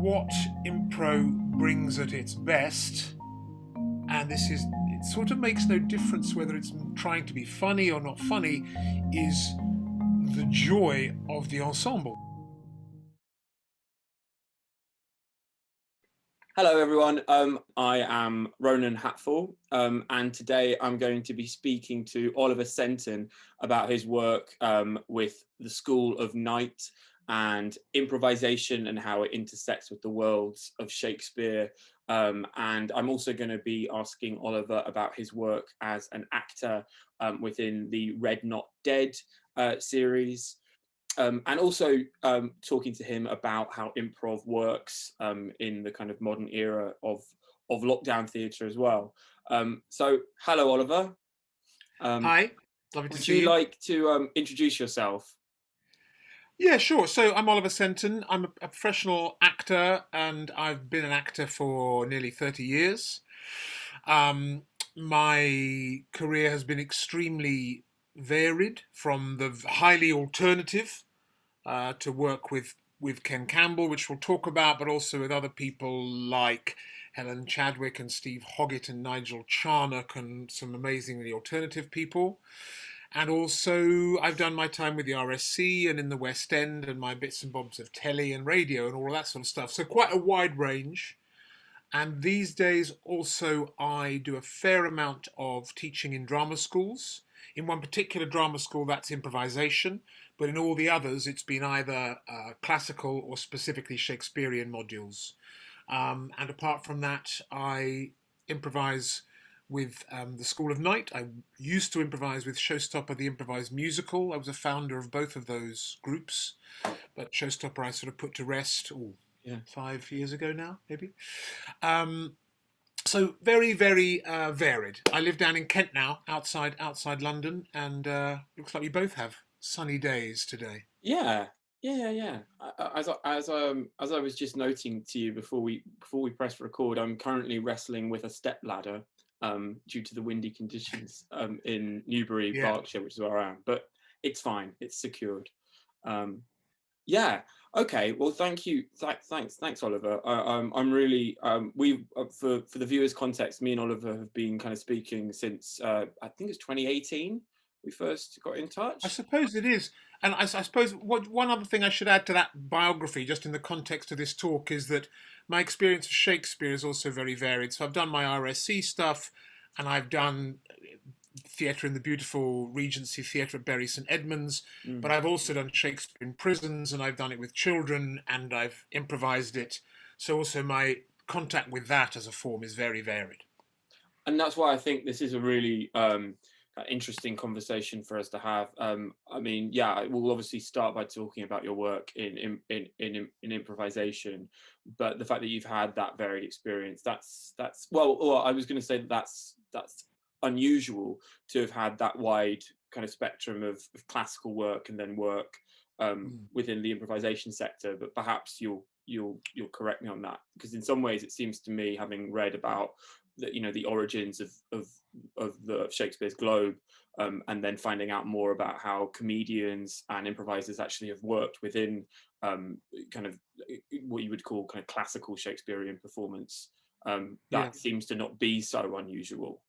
what impro brings at its best, and it sort of makes no difference whether it's trying to be funny or not funny, is the joy of the ensemble. Hello everyone, I am Ronan Hatfull, and today I'm going to be speaking to Oliver Senton about his work with the School of Night and improvisation and how it intersects with the worlds of Shakespeare. And I'm also going to be asking Oliver about his work as an actor within the Red Not Dead series. And also talking to him about how improv works in the kind of modern era of lockdown theatre as well. So, hello, Oliver. Hi, lovely to Would see you you. like to introduce yourself? Yeah, sure. So I'm Oliver Senton. I'm a professional actor, and I've been an actor for nearly 30 years. Um, my career has been extremely varied, from the highly alternative to work with Ken Campbell, which we'll talk about, but also with other people like Helen Chadwick and Steve Hoggett and Nigel Charnock and some amazingly alternative people. And also, I've done my time with the RSC and in the West End and my bits and bobs of telly and radio and all of that sort of stuff. So, quite a wide range. And these days, also, I do a fair amount of teaching in drama schools. In one particular drama school, that's improvisation, but in all the others, it's been either classical or specifically Shakespearean modules. And apart from that, I improvise with the School of Night. I used to improvise with Showstopper, the improvised musical. I was a founder of both of those groups, but Showstopper I sort of put to rest. Yeah. 5 years ago now, maybe. Um, so very, very varied. I live down in Kent now, outside London, and looks like we both have sunny days today. Yeah, yeah. As I was just noting to you before we press record, I'm currently wrestling with a step ladder due to the windy conditions in Newbury, Yeah. Berkshire, which is where I am. But it's fine; it's secured. Um, yeah. Okay. Well, thank you. Thanks, Oliver. I'm really we for the viewers' context. Me and Oliver have been kind of speaking since I think it's 2018. We first got in I touch. suppose it is. And I suppose one other thing I should add to that biography, just in the context of this talk, is that my experience of Shakespeare is also very varied. So I've done my RSC stuff, and I've done theatre in the beautiful Regency Theatre at Bury St Edmunds, but Mm. I've also done Shakespeare in prisons, and I've done it with children, and I've improvised it. So also my contact with that as a form is very varied. And that's why I think this is a really interesting conversation for us to have. I mean, yeah, we'll obviously start by talking about your work in improvisation, but the fact that you've had that varied experience, that's well, I was going to say that's unusual to have had that wide kind of spectrum of classical work and then work Mm. within the improvisation sector. But perhaps you'll correct me on that, because in some ways it seems to me, having read about the origins of the Shakespeare's Globe, and then finding out more about how comedians and improvisers actually have worked within kind of what you would call kind of classical Shakespearean performance. Yeah. That seems to not be so unusual,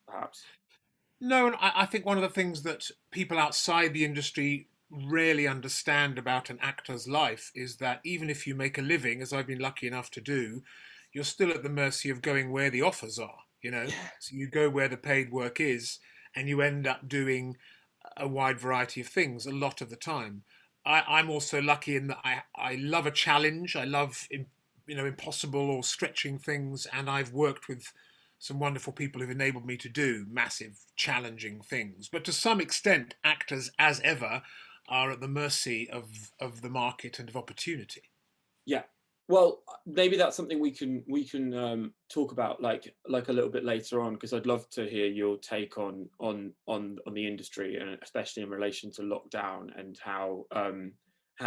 perhaps. No, and I think one of the things that people outside the industry rarely understand about an actor's life is that even if you make a living, as I've been lucky enough to do, you're still at the mercy of going where the offers are. Yeah, So you go where the paid work is, and you end up doing a wide variety of things a lot of the time. I'm also lucky in that I love a challenge. I love impossible or stretching things, and I've worked with some wonderful people who've enabled me to do massive, challenging things. But to some extent, actors, as ever, are at the mercy of the market and of opportunity. yeah. Well, maybe that's something we can talk about like a little bit later on, because I'd love to hear your take on the industry, and especially in relation to lockdown, and how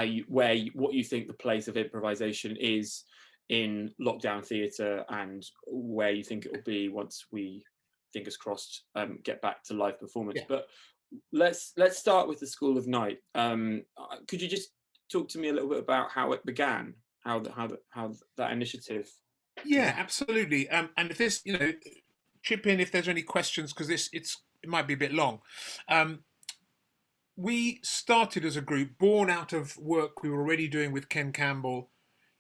you what you think the place of improvisation is in lockdown theatre, and where you think it will be once we, fingers crossed, get back to live performance. Yeah. But let's start with the School of Night. Could you just talk to me a little bit about how it began? how that initiative Yeah, came. absolutely. And if this, chip in if there's any questions because it might be a bit long. Um, we started as a group born out of work we were already doing with Ken Campbell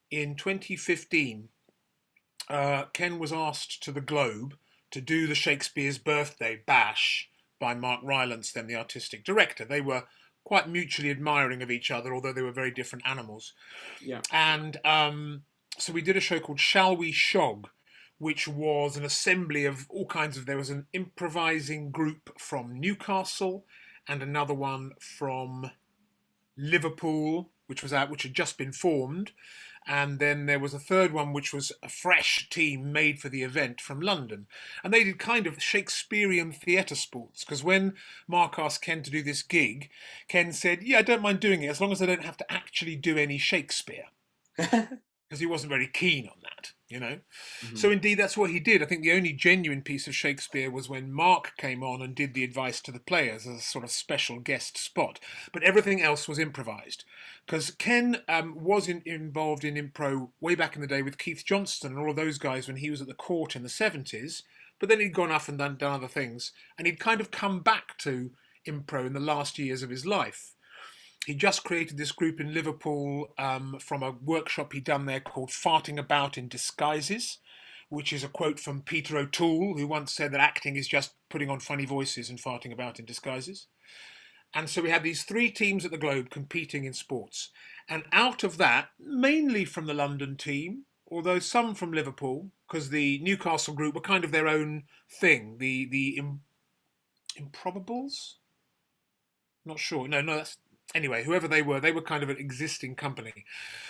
in 2015. Ken was asked to the Globe to do the Shakespeare's Birthday Bash by Mark Rylance, then the artistic director. They were quite mutually admiring of each other, although they were very different animals. Yeah. And so we did a show called Shall We Shog, which was an assembly of all kinds of. There was an improvising group from Newcastle and another one from Liverpool, which had just been formed, and then there was a third one which was a fresh team made for the event from London, and they did kind of Shakespearean theatre sports. Because when Mark asked Ken to do this gig, Ken said, "Yeah, I don't mind doing it as long as I don't have to actually do any Shakespeare." Because he wasn't very keen on that. Mhm. So indeed, that's what he did. I think the only genuine piece of Shakespeare was when Mark came on and did the advice to the players as a sort of special guest spot. But everything else was improvised. Because Ken was involved in impro way back in the day with Keith Johnston and all of those guys when he was at the court in the 70s. But then he'd gone off and done other things. And he'd kind of come back to impro in the last years of his life. He just created this group in Liverpool from a workshop he'd done there called Farting About in Disguises, which is a quote from Peter O'Toole, who once said that acting is just putting on funny voices and farting about in disguises. And so we had these three teams at the Globe competing in sports. And out of that, mainly from the London team, although some from Liverpool, because the Newcastle group were kind of their own thing. The Improbables? Not sure. No, no, that's anyway, whoever they were kind of an existing company.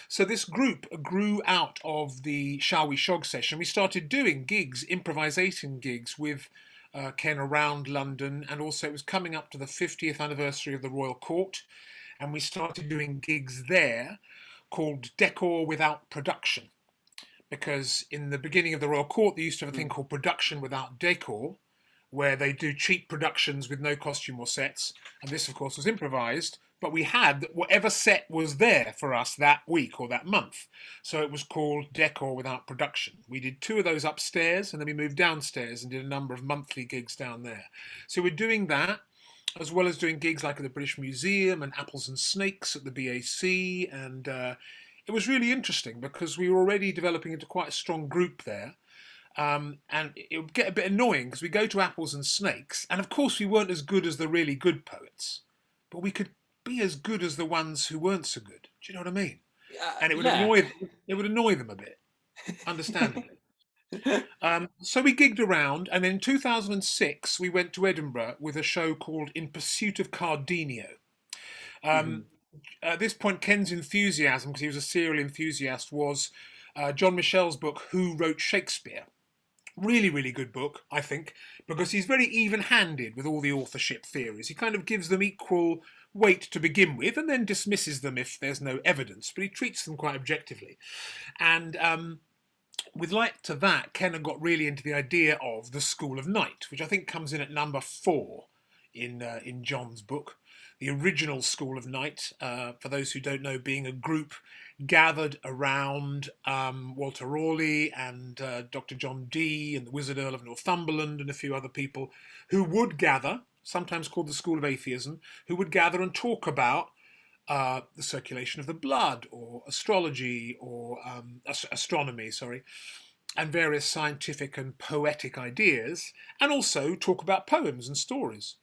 So this group grew out of the Shall We Shog session. We started doing gigs, improvisation gigs with Ken around London, and also it was coming up to the 50th anniversary of the Royal Court, and we started doing gigs there called Decor Without Production. Because in the beginning of the Royal Court, they used to have a thing Mm. called Production Without Decor, where they do cheap productions with no costume or sets. And this, of course, was improvised, but we had whatever set was there for us that week or that month. So it was called Decor Without Production. We did two of those upstairs, and then we moved downstairs and did a number of monthly gigs down there. So we're doing that, as well as doing gigs like at the British Museum and Apples and Snakes at the BAC. And it was really interesting because we were already developing into quite a strong group there. And it would get a bit annoying because we go to Apples and Snakes, and of course we weren't as good as the really good poets, but we could be as good as the ones who weren't so good. Do you know what I mean? And Yeah. it would annoy them a bit, understandably. So we gigged around, and in 2006 we went to Edinburgh with a show called In Pursuit of Cardenio. Mhm. Um, at this point, Ken's enthusiasm, because he was a serial enthusiast, was John Michel's book Who Wrote Shakespeare. Really, really good book, I think, because he's very even handed with all the authorship theories. He kind of gives them equal weight to begin with and then dismisses them if there's no evidence, but he treats them quite objectively. And with like to that, Kenner got really into the idea of the School of Night, which I think comes in at number 4 in John's book. The original School of Night, for those who don't know, being a group gathered around Walter Raleigh and Dr. John Dee and the Wizard Earl of Northumberland and a few other people who would gather, sometimes called the School of Atheism, who would gather and talk about the circulation of the blood, or astrology, or astronomy, sorry, and various scientific and poetic ideas, and also talk about poems and stories.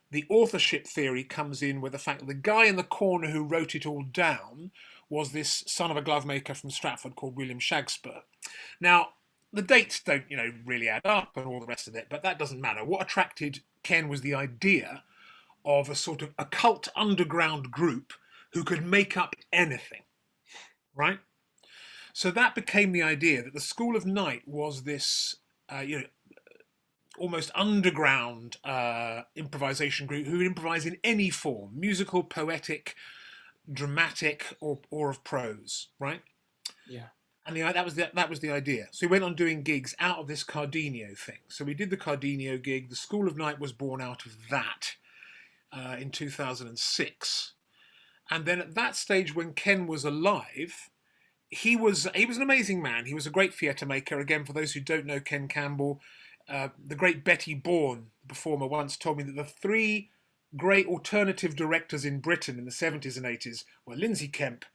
The authorship theory comes in with the fact that the guy in the corner who wrote it all down was this son of a glovemaker from Stratford called William Shakespeare. Now, the dates don't, really add up and all the rest of it, but that doesn't matter. What attracted Ken was the idea of a sort of occult underground group who could make up anything, right? So that became the idea that the School of Night was this, almost underground improvisation group who would improvise in any form, musical, poetic, dramatic, or of prose, right? Yeah. And that was the idea. So we went on doing gigs out of this Cardenio thing. So we did the Cardenio gig. The School of Night was born out of that in 2006. And then at that stage, when Ken was alive, he was an amazing man. He was a great theatre maker. Again, for those who don't know Ken Campbell, the great Betty Bourne, the performer, once told me that the three great alternative directors in Britain in the 70s and 80s were Lindsay Kemp,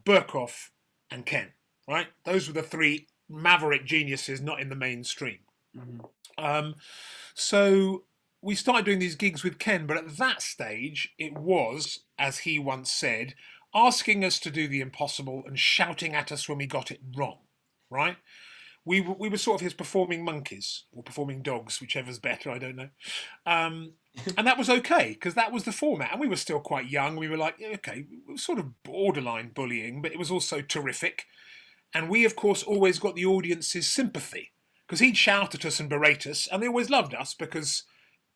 Burkoff, and Ken. Right? Those were the three maverick geniuses, not in the mainstream. Mhm. Um, so we started doing these gigs with Ken, but at that stage, it was, as he once said, asking us to do the impossible and shouting at us when we got it wrong. Right? We were sort of his performing monkeys or performing dogs, whichever's better. I don't know. Um, and that was okay because that was the format, and we were still quite young. We were like, yeah, okay, it was sort of borderline bullying, but it was also terrific. And we, of course, always got the audience's sympathy because he'd shout at us and berate us, and they always loved us because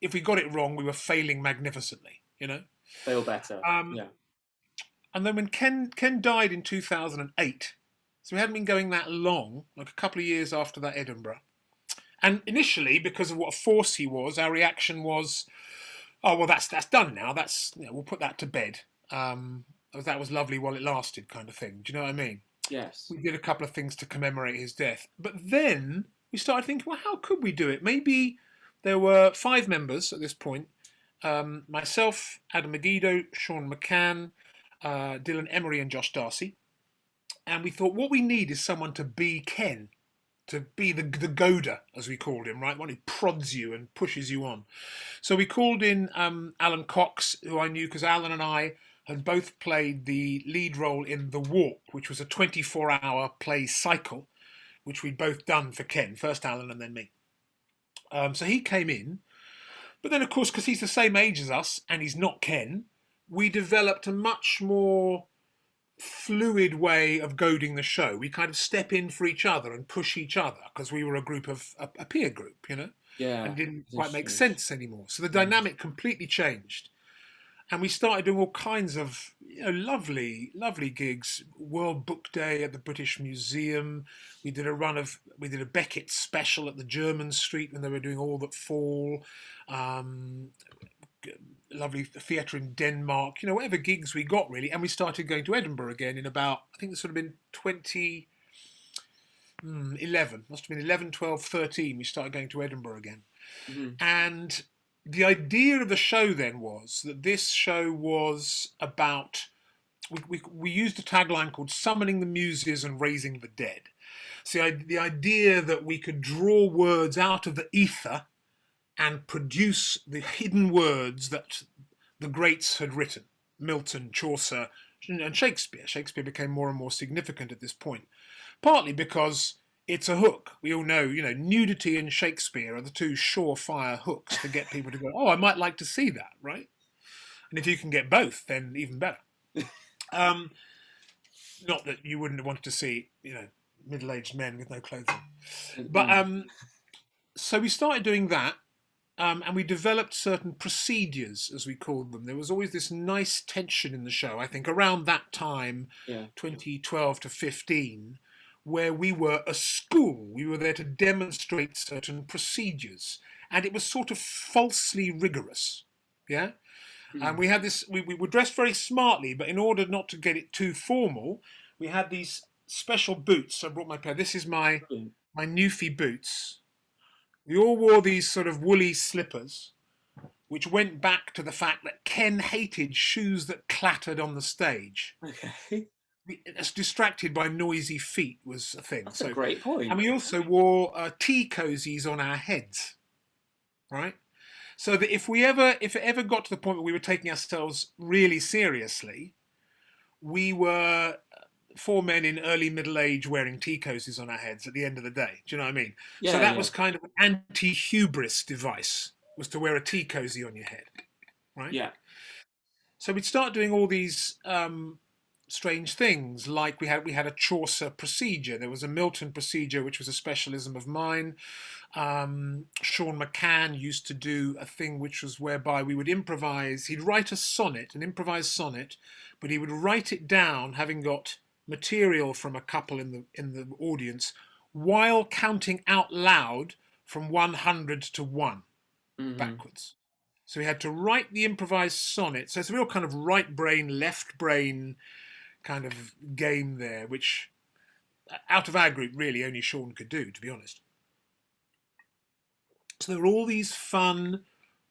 if we got it wrong, we were failing magnificently, you know. Feel better. Um, Yeah. and then when Ken died in 2008, so we hadn't been going that long, like a couple of years after that Edinburgh. And initially, because of what a force he was, our reaction was, "Oh well, that's done now. We'll put that to bed. That was lovely while it lasted," kind of thing. Do you know what I mean? Yes. We did a couple of things to commemorate his death. But then we started thinking, well, how could we do it? Maybe there were five members at this point: myself, Adam Megiddo, Sean McCann, Dylan Emery, and Josh Darcy. And we thought, what we need is someone to be Ken, to be the goader, as we called him, right? One who prods you and pushes you on. So we called in Alan Cox, who I knew because Alan and I had both played the lead role in The Walk, which was a 24-hour play cycle, which we'd both done for Ken, first Alan and then me. So he came in, but then, of course, because he's the same age as us and he's not Ken, we developed a much more fluid way of goading the show. We kind of step in for each other and push each other because we were a group of a peer group, you know, and Yeah. it didn't It's quite make interesting. sense anymore. So the Mm. dynamic completely changed, and we started doing all kinds of lovely, lovely gigs. World Book Day at the British Museum. We did a Beckett special at the German Street when they were doing All That Fall. Um, Lovely theatre in Denmark, whatever gigs we got really. And we started going to Edinburgh again in about, I think this would have been 2011, must have been 11, 12, 13. We started going to Edinburgh again. Mhm. And the idea of the show then was that this show was about, we used a tagline called Summoning the Muses and Raising the Dead. So the idea that we could draw words out of the ether and produce the hidden words that the greats had written: Milton, Chaucer, and Shakespeare. Shakespeare became more and more significant at this point, partly because it's a hook. We all know, nudity and Shakespeare are the two surefire hooks to get people to go, oh, I might like to see that, right? And if you can get both, then even better. Um, Not that you wouldn't have wanted to see, middle-aged men with no clothing. But Mm. so we started doing that, and we developed certain procedures, as we called them. There was always this nice tension in the show, I think, around that time, Yeah. 2012 to 15, where we were a school. We were there to demonstrate certain procedures, and it was sort of falsely rigorous. Yeah? And Mm. we had this, we were dressed very smartly, but in order not to get it too formal, we had these special boots. I brought my pair. This is Brilliant. my Newfie boots. We all wore these sort of woolly slippers, which went back to the fact that Ken hated shoes that clattered on the stage. Okay. As distracted by noisy feet was a thing. That's a So, great and point. we also wore tea cozies on our heads, right? So that if it ever got to the point where we were taking ourselves really seriously, we were four men in early middle age wearing tea cozies on our heads at the end of the day. Do you know what I mean? So Yeah. that Yeah. was kind of an anti-hubris device, was to wear a tea cozy on your head, right? Yeah. So we'd start doing all these strange things, like we had a Chaucer procedure. There was a Milton procedure, which was a specialism of mine. Sean McCann used to do a thing which was whereby we would improvise. He'd write a sonnet, an improvised sonnet, but he would write it down, having got material from a couple in the audience, while counting out loud from 100 to 1 Hmm. backwards. So he had to write the improvised sonnet. So it's a real kind of right brain, left brain kind of game there, which out of our group, really, only Sean could do, to be honest. So there are all these fun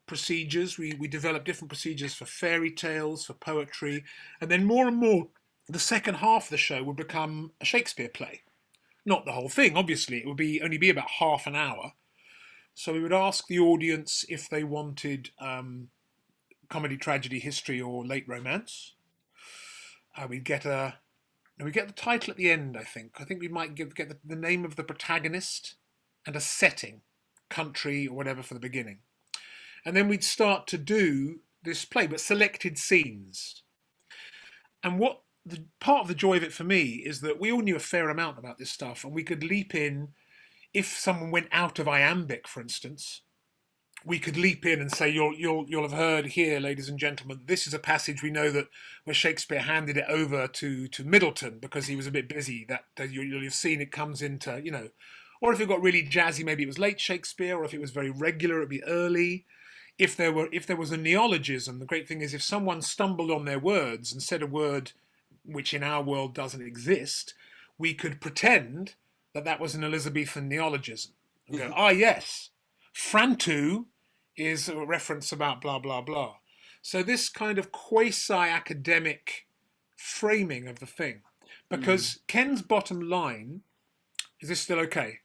procedures. We developed different procedures for fairy tales, for poetry, and then more and more, the second half of the show would become a Shakespeare play. Not the whole thing, obviously. It would be only be about half an hour. So we would ask the audience if they wanted comedy, tragedy, history, or late romance. We'd get a we get the title at the end. I think we might get the name of the protagonist and a setting, country or whatever for the beginning, and then we'd start to do this play, but selected scenes. And what the part of the joy of it for me is that we all knew a fair amount about this stuff, and we could leap in if someone went out of iambic, for instance. We could leap in and say, you'll have heard here, ladies and gentlemen, this is a passage we know that where Shakespeare handed it over to Middleton because he was a bit busy. That you'll have seen it comes into, or if it got really jazzy, maybe it was late Shakespeare, or if it was very regular, it'd be early. If there was a neologism, the great thing is if someone stumbled on their words and said a word which in our world doesn't exist, we could pretend that that was an Elizabethan neologism and go, ah, yes, Frantu is a reference about blah, blah, blah. So this kind of quasi-academic framing of the thing. Mm. Because Ken's bottom line, is this still okay?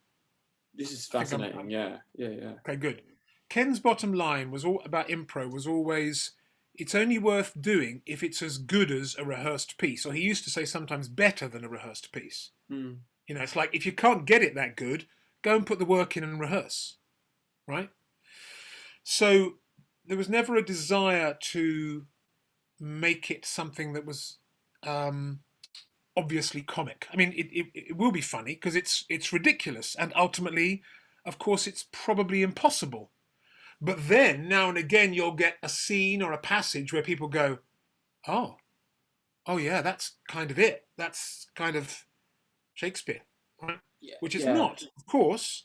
This is I think fascinating. Yeah, yeah, yeah. okay, good. Ken's bottom line was all about impro was always it's only worth doing if it's as good as a rehearsed piece. Or he used to say sometimes better than a rehearsed piece. Mm. It's like if you can't get it that good, go and put the work in and rehearse, right? So there was never a desire to make it something that was um, obviously comic. I mean, it will be funny because it's ridiculous, and ultimately, of course, it's probably impossible. But then now and again, you'll get a scene or a passage where people go, "Oh, oh yeah, that's kind of it. That's kind of Shakespeare," right? Yeah, Which it's yeah, not, of course.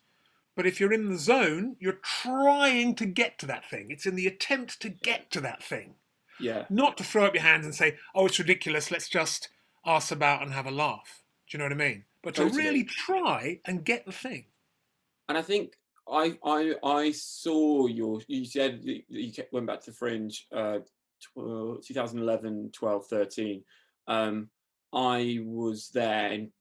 But if you're in the zone, you're trying to get to that thing. It's in the attempt to get to that thing, yeah. not to throw up your hands and say, "Oh, it's ridiculous. Let's just arse about and have a laugh." Do you know what I mean? But to really Totally. try and get the thing. And I think I saw you said that you went back to the Fringe 2011, 12, 13. I was there in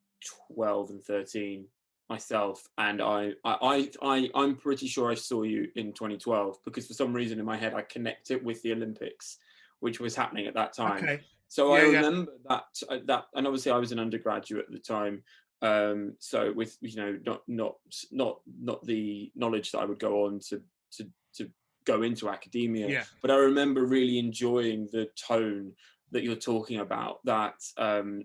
12 and 13 myself, and I'm pretty sure I saw you in 2012 because for some reason in my head I connect it with the Olympics, which was happening at that time. Okay. So I Yeah, yeah, remember that, and obviously I was an undergraduate at the time, so with not the knowledge that I would go on to to go into academia, yeah, but I remember really enjoying the tone that you're talking about, that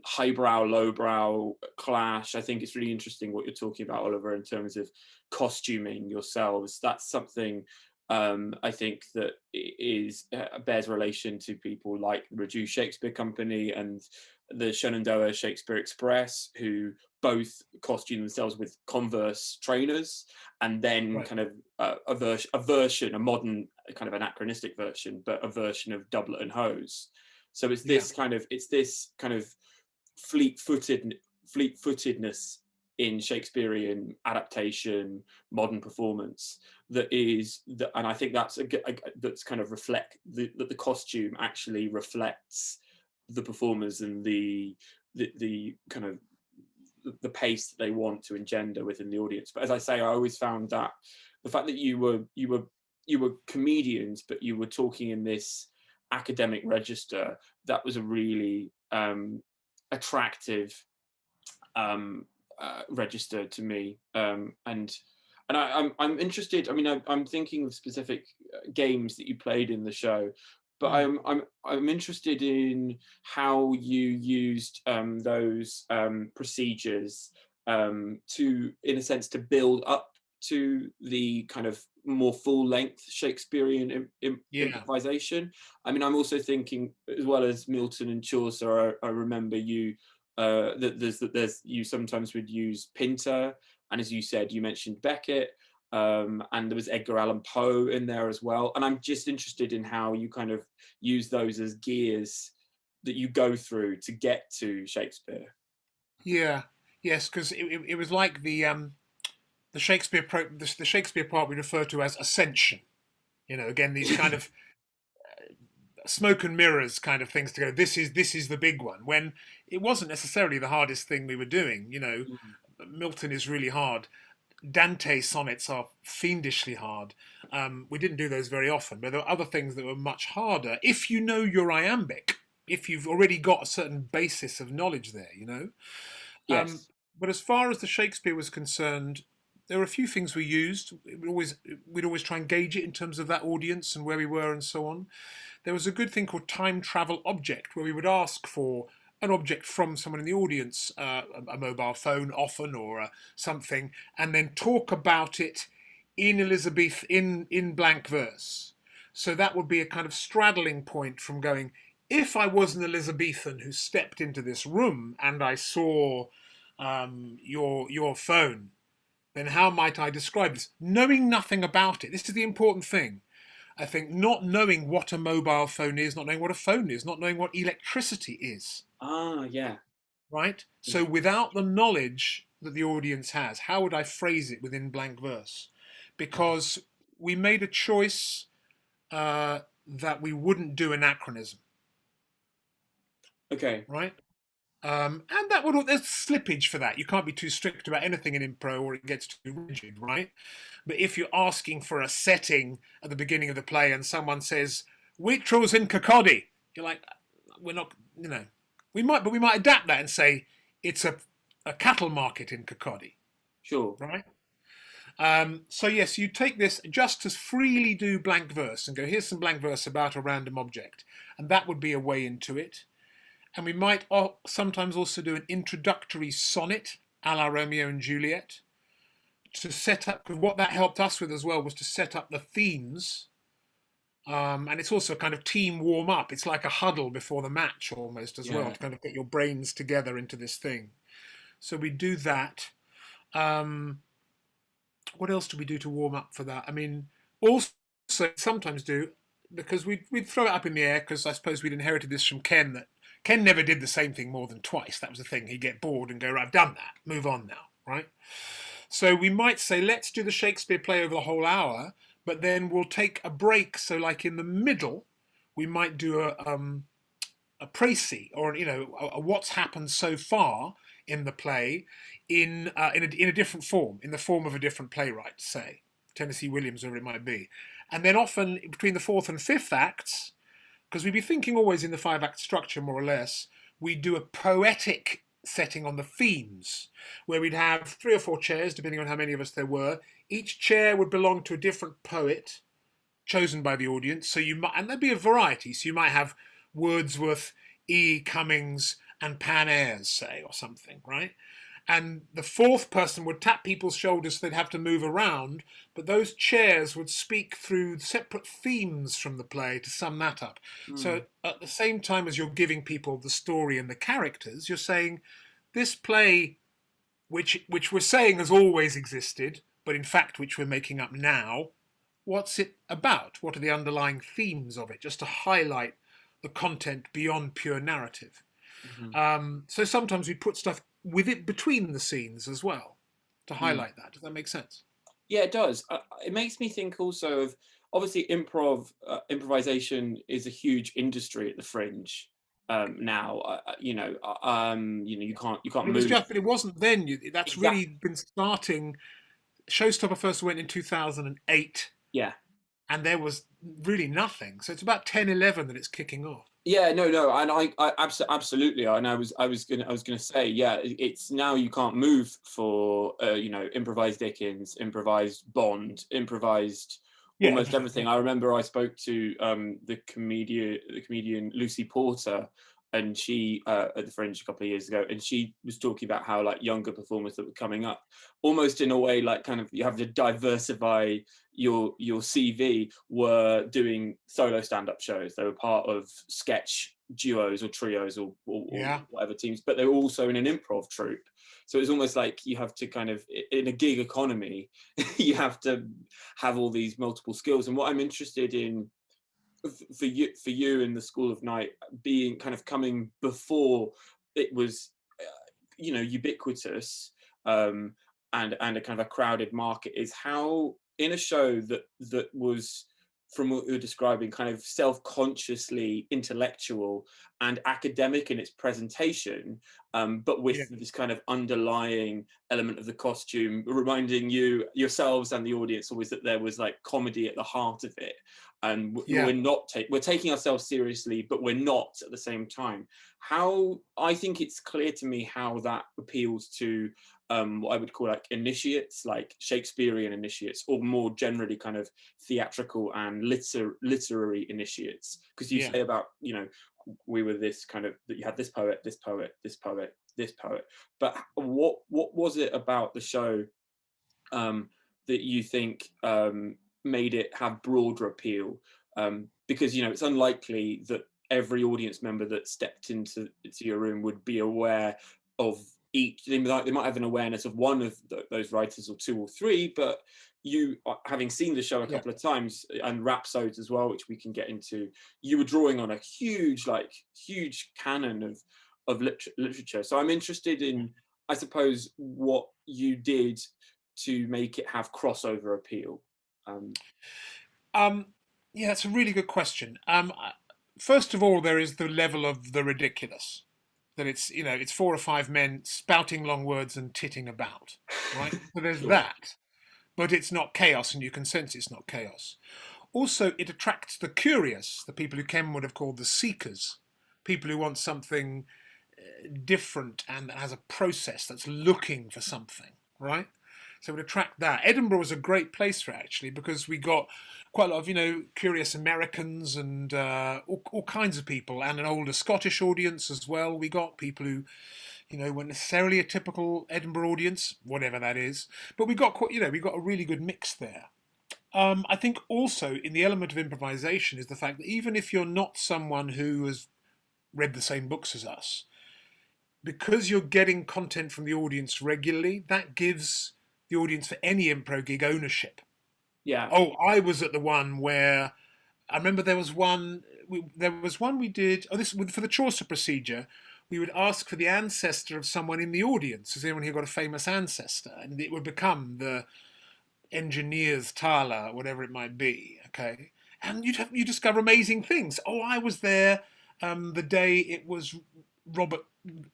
highbrow lowbrow clash. I think it's really interesting what you're talking about, Oliver, in terms of costuming yourselves. That's something I think that is bears relation to people like the Reduced Shakespeare Company and the Shenandoah Shakespeare Express, who both costume themselves with Converse trainers, and then right. kind of a version, a modern kind of anachronistic version, but a version of doublet and hose. So Yeah, it's this kind of fleet footedness in Shakespearean adaptation, modern performance and I think that's kind of reflect that the costume actually reflects the performers and the kind of the pace that they want to engender within the audience. But as I say, I always found that the fact that you were comedians, but you were talking in this academic register, that was a really attractive register to me. I'm interested. I mean, I'm thinking of specific games that you played in the show, but mm. I'm interested in how you used those procedures to, in a sense, to build up to the kind of more full length Shakespearean Yeah, improvisation. I mean, I'm also thinking, as well as Milton and Chaucer, I remember that you sometimes would use Pinter, and as you said, you mentioned Beckett, and there was Edgar Allan Poe in there as well. And I'm just interested in how you kind of use those as gears that you go through to get to Shakespeare. yeah. Yes, because it was like the the Shakespeare part we refer to as ascension. You know, again, these kind of smoke and mirrors kind of things to go. This is the big one. When it wasn't necessarily the hardest thing we were doing. You know, Mm. Milton is really hard. Dante sonnets are fiendishly hard. We didn't do those very often, but there were other things that were much harder if you know your iambic, if you've already got a certain basis of knowledge there, you know. Um, Yes. but as far as the Shakespeare was concerned, there were a few things we used. We'd always try and gauge it in terms of that audience and where we were and so on. There was a good thing called time travel object, where we would ask for an object from someone in the audience, a mobile phone often, or something, and then talk about it in Elizabeth in blank verse. So that would be a kind of straddling point from going, if I was an Elizabethan who stepped into this room and I saw your phone, then how might I describe this? Knowing nothing about it. This is the important thing. I think not knowing what a mobile phone is, not knowing what a phone is, not knowing what electricity is, Ah, yeah. right? So Interesting. without the knowledge that the audience has, how would I phrase it within blank verse? Because we made a choice that we wouldn't do anachronism, Okay. right? And that would there's slippage for that. You can't be too strict about anything in improv, or it gets too rigid, right? But if you're asking for a setting at the beginning of the play, and someone says Waitrose in Kirkcaldy, you're like, we're not, you know, we might adapt that and say it's a cattle market in Kirkcaldy, Sure. right? So yes, you take this just as freely do blank verse and go, here's some blank verse about a random object, and that would be a way into it. And we might sometimes also do an introductory sonnet a la Romeo and Juliet to set up, because what that helped us with as well was to set up the themes. And it's also a kind of team warm up. It's like a huddle before the match almost as well, Yeah. to kind of get your brains together into this thing. So we do that. Um, what else do we do to warm up for that? I mean, also sometimes do, because we'd throw it up in the air, because I suppose we'd inherited this from Ken, that Ken never did the same thing more than twice. That was the thing. He'd get bored and go, right, I've done that. Move on now, right? So we might say, let's do the Shakespeare play over the whole hour, but then we'll take a break. So, like in the middle, we might do a précis, or a what's happened so far in the play in a different form, in the form of a different playwright, say Tennessee Williams, or it might be. And then often between the fourth and fifth acts, because we'd be thinking always in the five-act structure more or less, we do a poetic setting on the themes, where we'd have three or four chairs, depending on how many of us there were. Each chair would belong to a different poet chosen by the audience. So you might, and there'd be a variety. So you might have Wordsworth, E. Cummings, and Pan Ayres, say, or something, right? And the fourth person would tap people's shoulders, so they'd have to move around, but those chairs would speak through separate themes from the play to sum that up. So Mm. at the same time as you're giving people the story and the characters, you're saying this play, which we're saying has always existed, but in fact which we're making up now, what's it about? What are the underlying themes of it? Just to highlight the content beyond pure narrative. Mhm. So sometimes we put stuff with it between the scenes as well to Mm. highlight that. Does that make sense? Yeah, it does. It makes me think also of, obviously improvisation is a huge industry at the Fringe now. You can't But it was move. just, but it wasn't then. That's really Exactly. been starting. Showstopper first went in 2008, Yeah. and there was really nothing. So it's about 10, 11 that it's kicking off. Yeah, no, no, and absolutely, and I was gonna say, yeah, it's now you can't move for improvised Dickens, improvised Bond, improvised Yeah, almost everything. everything. Yeah. I remember I spoke to the comedian Lucy Porter, and she at the Fringe a couple of years ago, and she was talking about how like younger performers that were coming up, almost in a way like kind of you have to diversify your CV, were doing solo stand-up shows. They were part of sketch duos or trios or Yeah. whatever teams, but they were also in an improv troupe. So it's almost like you have to kind of, in a gig economy, you have to have all these multiple skills. And what I'm interested in for you in the School of Night being kind of coming before it was ubiquitous, and a kind of a crowded market, is how in a show that was, from what you're describing, kind of self-consciously intellectual and academic in its presentation, but with Yeah, this kind of underlying element of the costume, reminding yourselves and the audience always that there was like comedy at the heart of it, and yeah, we're taking ourselves seriously, but we're not at the same time. How I think it's clear to me how that appeals to what I would call like initiates, like Shakespearean initiates, or more generally kind of theatrical and literary initiates. Because you yeah. say about, we were this kind of, that you had this poet, this poet, this poet, this poet. But what was it about the show that you think made it have broader appeal? Because it's unlikely that every audience member that stepped into your room would be aware of each. They might have an awareness of one of those writers, or two or three, but you, having seen the show a Yeah. couple of times, and rhapsodes as well, which we can get into, you were drawing on a huge canon of literature. So I'm interested in, I suppose, what you did to make it have crossover appeal. Um, Um, yeah, that's a really good question. First of all, there is the level of the ridiculous. That it's four or five men spouting long words and titting about, right? So there's sure. that, but it's not chaos, and you can sense it's not chaos. Also, it attracts the curious, the people who Ken would have called the seekers, people who want something different and that has a process that's looking for something, right? So it would attract that. Edinburgh was a great place for it, actually, because we got quite a lot of curious Americans and all kinds of people, and an older Scottish audience as well. We got people who weren't necessarily a typical Edinburgh audience, whatever that is, but we got we got a really good mix there. I think also in the element of improvisation is the fact that even if you're not someone who has read the same books as us, because you're getting content from the audience regularly, that gives the audience for any improv gig ownership. Yeah. Oh, I was at the one where I remember there was one. There was one we did. Oh, this for the Chaucer procedure. We would ask for the ancestor of someone in the audience. Is anyone who got a famous ancestor? And it would become the engineer's Tala, whatever it might be. Okay, and you discover amazing things. Oh, I was there the day it was Robert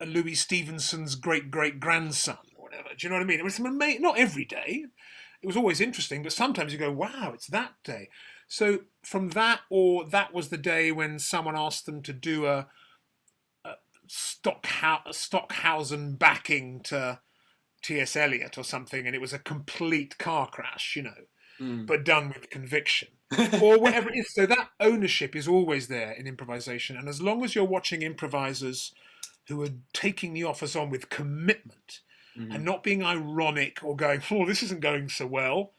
Louis Stevenson's great great grandson, or whatever. Do you know what I mean? It was not every day. It was always interesting, but sometimes you go, "Wow, it's that day." So from that, or that was the day when someone asked them to do a Stockhausen backing to T.S. Eliot or something, and it was a complete car crash, Mm. but done with conviction. Or whatever it is. So that ownership is always there in improvisation. And as long as you're watching improvisers who are taking the offers on with commitment and Mm. not being ironic or going, oh, this isn't going so well,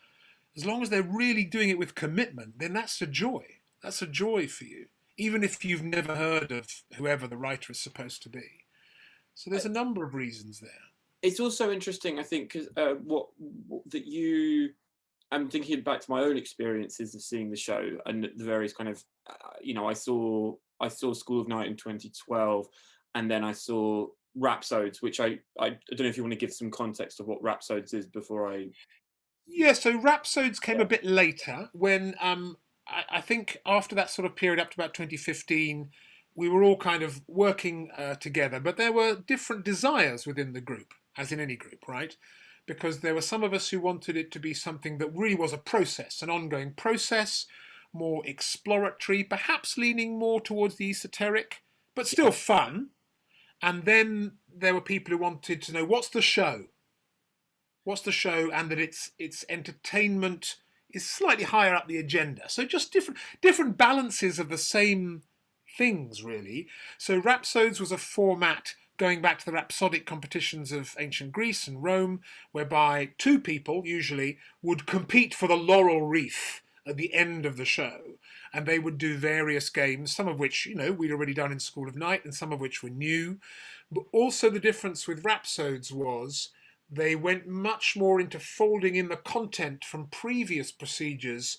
as long as they're really doing it with commitment, then that's a joy. That's a joy for you, even if you've never heard of whoever the writer is supposed to be. So there's a number of reasons there. It's also interesting, I think, because what that you. I'm thinking back to my own experiences of seeing the show and the various kind of, I saw School of Night in 2012, and then I saw Rhapsodes, which I don't know if you want to give some context of what Rhapsodes is before I. Yeah, so Rhapsodes came a Yeah. bit later when I think after that sort of period up to about 2015, we were all kind of working together, but there were different desires within the group, as in any group, right? Because there were some of us who wanted it to be something that really was a process, an ongoing process, more exploratory, perhaps leaning more towards the esoteric, but still Yeah. fun. And then there were people who wanted to know what's the show, and that its entertainment is slightly higher up the agenda. So just different balances of the same things, really. So Rhapsodes was a format going back to the rhapsodic competitions of ancient Greece and Rome, whereby two people usually would compete for the laurel wreath at the end of the show. And they would do various games, some of which, we'd already done in School of Night, and some of which were new. But also the difference with Rhapsodes was they went much more into folding in the content from previous procedures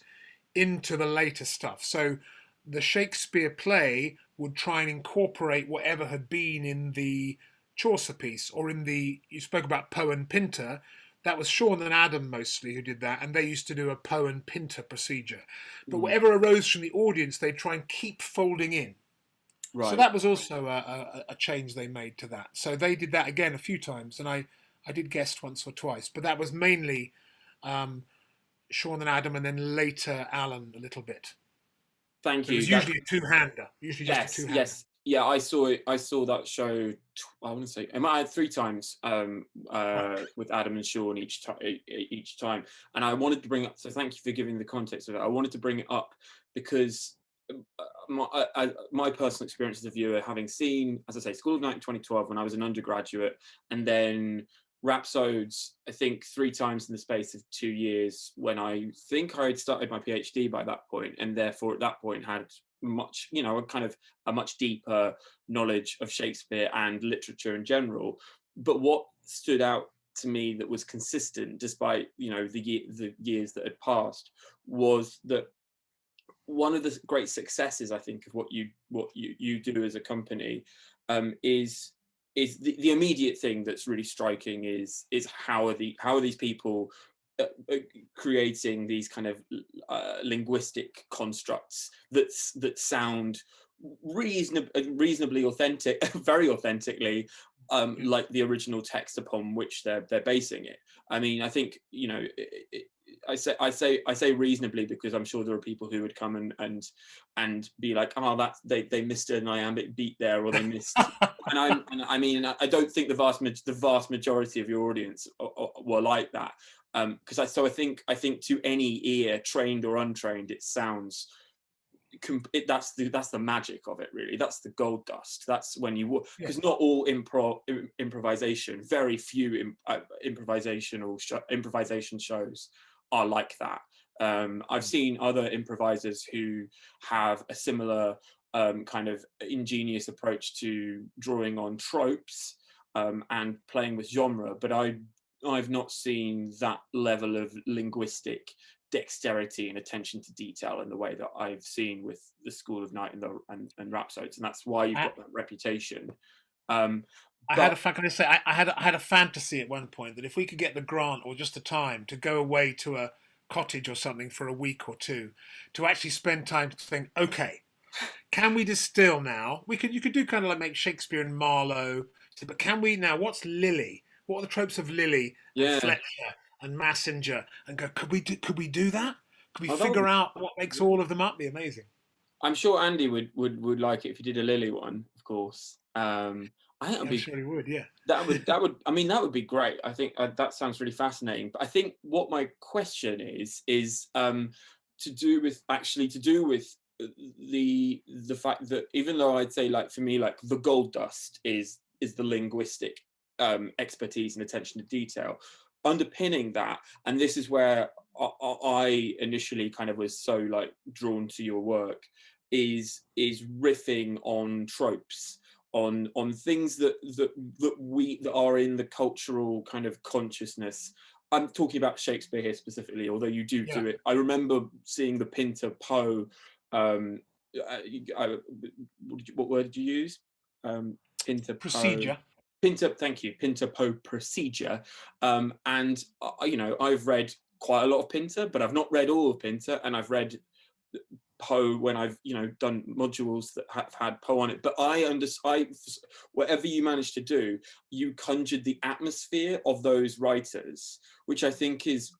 into the later stuff. So the Shakespeare play would try and incorporate whatever had been in the Chaucer piece, or in the you spoke about Poe and Pinter. That was Sean and Adam mostly who did that, and they used to do a Poe and Pinter procedure. But Mm, whatever arose from the audience, they'd try and keep folding in. So right. that was also a change they made to that. So they did that again a few times, and I did guest once or twice, but that was mainly um, Sean and Adam, and then later Alan a little bit. Thank But it you. was usually a two-hander, usually just a Yes, two-hander. yes, yeah. I saw it. I saw that show. I want to say, I had three times Right. with Adam and Sean each time, and I wanted to bring up. So thank you for giving the context of it. I wanted to bring it up because my personal experience as a viewer, having seen, as I say, School of Night in 2012 when I was an undergraduate, and then Rhapsodes, I think three times in the space of 2 years when I think I had started my PhD by that point, and therefore at that point had much, a kind of a much deeper knowledge of Shakespeare and literature in general. But what stood out to me that was consistent, despite the years that had passed, was that one of the great successes I think of what you do as a company is the immediate thing that's really striking is how are these people creating these kind of linguistic constructs that sound reasonably authentic, very authentically, Yeah. like the original text upon which they're basing it. I mean, I think I say reasonably because I'm sure there are people who would come and be like, oh, that they missed an iambic beat there, or they missed. And I mean, I don't think the vast majority of your audience were like that. Because I think to any ear, trained or untrained, it sounds that's the magic of it, really. That's the gold dust. That's when you, Yeah. because not all improvisation, very few improvisation shows are like that. I've seen other improvisers who have a similar kind of ingenious approach to drawing on tropes and playing with genre, but I've not seen that level of linguistic dexterity and attention to detail in the way that I've seen with the School of Night and Rhapsodes, and that's why you've I, got that reputation. Um, I had but a can I say I had a fantasy at one point that if we could get the grant or just the time to go away to a cottage or something for a week or two, to actually spend time to think, okay, can we distill now? You could do kind of like make Shakespeare and Marlowe, but can we now? What's Lily? What are the tropes of Lily and yeah, Fletcher and Massenger? And go, could we do that? Could we oh, that would figure be. out what makes Yeah. all of them up? Be amazing. I'm sure Andy would like it if you did a Lily one, of course. I think that'd I'm be sure he would. Yeah. I mean, that would be great. I think that sounds really fascinating. But I think what my question is to do with the fact that even though I'd say, like, for me, like, the gold dust is the linguistic expertise and attention to detail underpinning that, and this is where I initially kind of was so, like, drawn to your work, is riffing on tropes, on things that are in the cultural kind of consciousness. I'm talking about Shakespeare here specifically, although you Yeah. do it. I remember seeing the Pinter Poe. Um, what word did you use? Pinter Poe. Procedure. Pinter, thank you. Pinter Poe procedure. And I've read quite a lot of Pinter, but I've not read all of Pinter, and I've read Poe when I've done modules that have had Poe on it. But whatever you managed to do, you conjured the atmosphere of those writers, which I think is,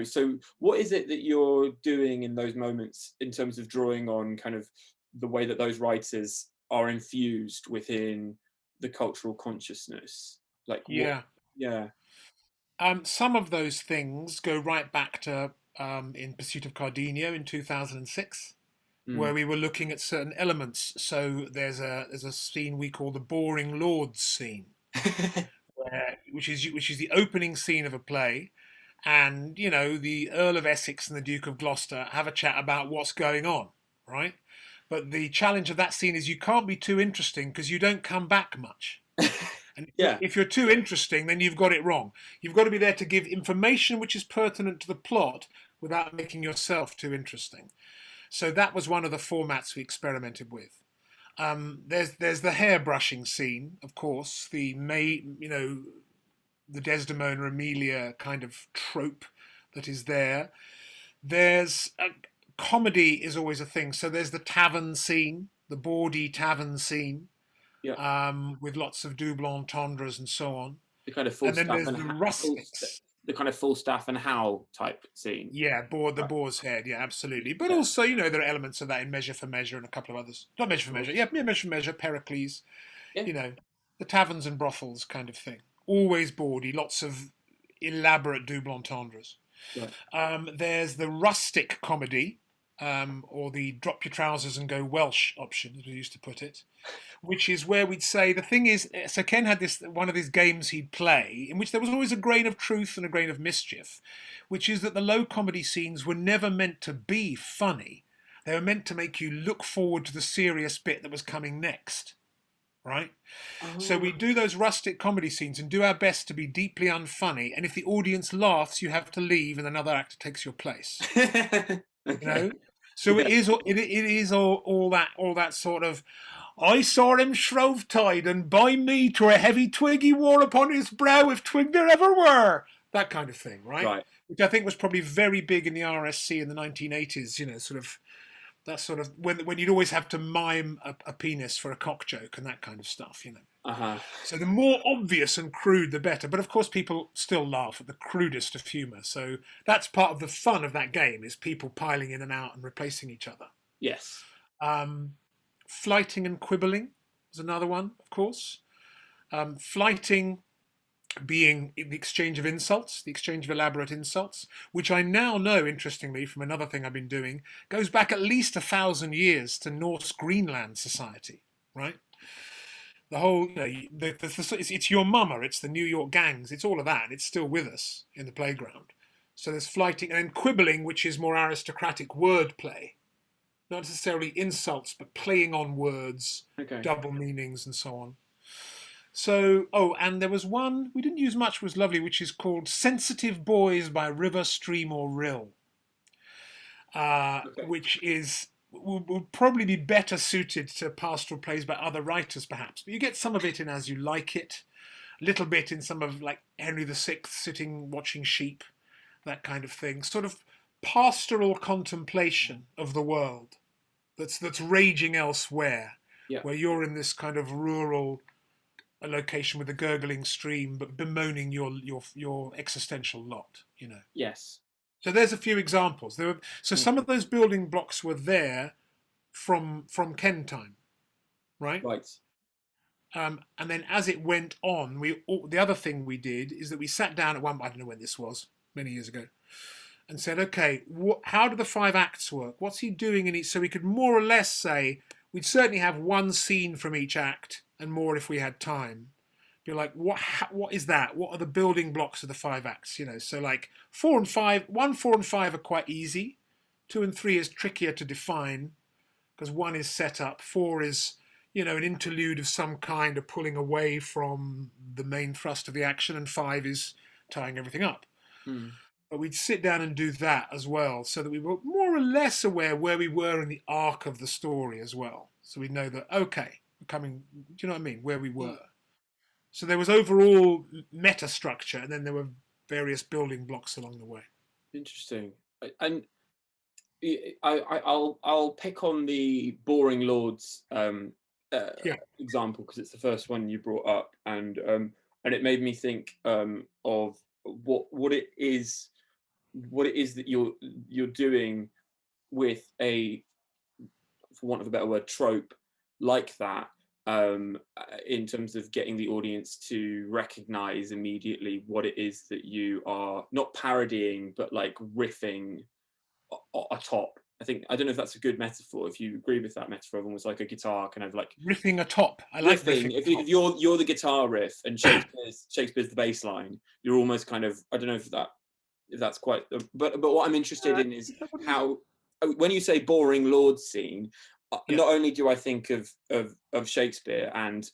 so what is it that you're doing in those moments in terms of drawing on kind of the way that those writers are infused within the cultural consciousness? Like, what? Yeah. Yeah. Some of those things go right back to In Pursuit of Cardenio in 2006, Mm. where we were looking at certain elements. So there's a scene we call the Boring Lords scene, which is the opening scene of a play, and the Earl of Essex and the Duke of Gloucester have a chat about what's going on, right? But the challenge of that scene is you can't be too interesting because you don't come back much. And Yeah. if you're too interesting, then you've got it wrong. You've got to be there to give information which is pertinent to the plot without making yourself too interesting. So that was one of the formats we experimented with. There's the hairbrushing scene, of course, the Desdemona Amelia kind of trope that is there. There's comedy is always a thing. So there's the tavern scene, the bawdy tavern scene, Yeah, with lots of double entendres and so on. the kind of And then there's the rustics. the kind of full staff and how type scene. Yeah, the Right. boar's head, yeah, absolutely. But Yeah. also, there are elements of that in Measure for Measure and a couple of others. Not Measure for Measure, Cool. yeah, Measure for Measure, Pericles, Yeah. you know, the taverns and brothels kind of thing. Always bawdy, lots of elaborate double entendres. Right. There's the rustic comedy, or the drop your trousers and go Welsh option, as we used to put it, which is where we'd say the thing is. So Ken had this one of these games he'd play in which there was always a grain of truth and a grain of mischief, which is that the low comedy scenes were never meant to be funny. They were meant to make you look forward to the serious bit that was coming next, right? So we Oh. do those rustic comedy scenes and do our best to be deeply unfunny. And if the audience laughs, you have to leave, and another actor takes your place. You Okay. know, so Yeah. it is all that sort of. I saw him shrovetide, and by me to a heavy twig he wore upon his brow, if twig there ever were. That kind of thing, right? Right. Which I think was probably very big in the RSC in the 1980s. Sort of that sort of when you'd always have to mime a penis for a cock joke and that kind of stuff. Uh-huh. So the more obvious and crude, the better. But of course, people still laugh at the crudest of humour. So that's part of the fun of that game, is people piling in and out and replacing each other. Yes. Um, Flighting and quibbling was another one, of course. Flighting being the exchange of insults, the exchange of elaborate insults, which I now know, interestingly, from another thing I've been doing, goes back at least 1,000 years to Norse Greenland society, right? The whole, it's your mama, it's the New York gangs, it's all of that. It's still with us in the playground. So there's flighting and then quibbling, which is more aristocratic wordplay, not necessarily insults, but playing on words, Okay. double meanings, and so on. So, oh, and there was one we didn't use much, was lovely, which is called Sensitive Boys by River, Stream, or Rill, Okay. which will probably be better suited to pastoral plays by other writers, perhaps. But you get some of it in As You Like It, a little bit in some of like Henry VI sitting watching sheep, that kind of thing. Sort of pastoral contemplation of the world that's raging elsewhere, Yeah. where you're in this kind of rural a location with a gurgling stream, but bemoaning your existential lot. Yes. So there's a few examples. So some Mhm. of those building blocks were there from Ken time, right? Right. And then as it went on, the other thing we did is that we sat down at one. I don't know when this was, many years ago, and said, okay, how do the 5 acts work? What's he doing in each? So we could more or less say we'd certainly have one scene from each act, and more if we had time. Be like, what is that? What are the building blocks of the 5 acts? So like 4 and 5, 1, 4, and 5 are quite easy. 2 and 3 is trickier to define because 1 is set up. 4 is an interlude of some kind, of pulling away from the main thrust of the action, and 5 is tying everything up. Mm. But we'd sit down and do that as well, so that we were more or less aware where we were in the arc of the story as well. So we'd know that, okay, we're coming, do you know what I mean? Where we Mm. were. So there was overall meta structure, and then there were various building blocks along the way. Interesting. And I'll pick on the Boring Lords uh, Yeah. example because it's the first one you brought up, and it made me think of what it is that you're doing with a, for want of a better word, trope like that, in terms of getting the audience to recognize immediately what it is that you are not parodying but like riffing atop. I don't know if that's a good metaphor. If you agree with that metaphor, of almost like a guitar kind of like Riffing atop. I like riffing. riffing If atop. you're the guitar riff and Shakespeare's the bass line, you're almost kind of, I don't know if that's quite, but what I'm interested in is That wouldn't be. how, when you say boring lord scene, Yeah. not only do I think of Shakespeare and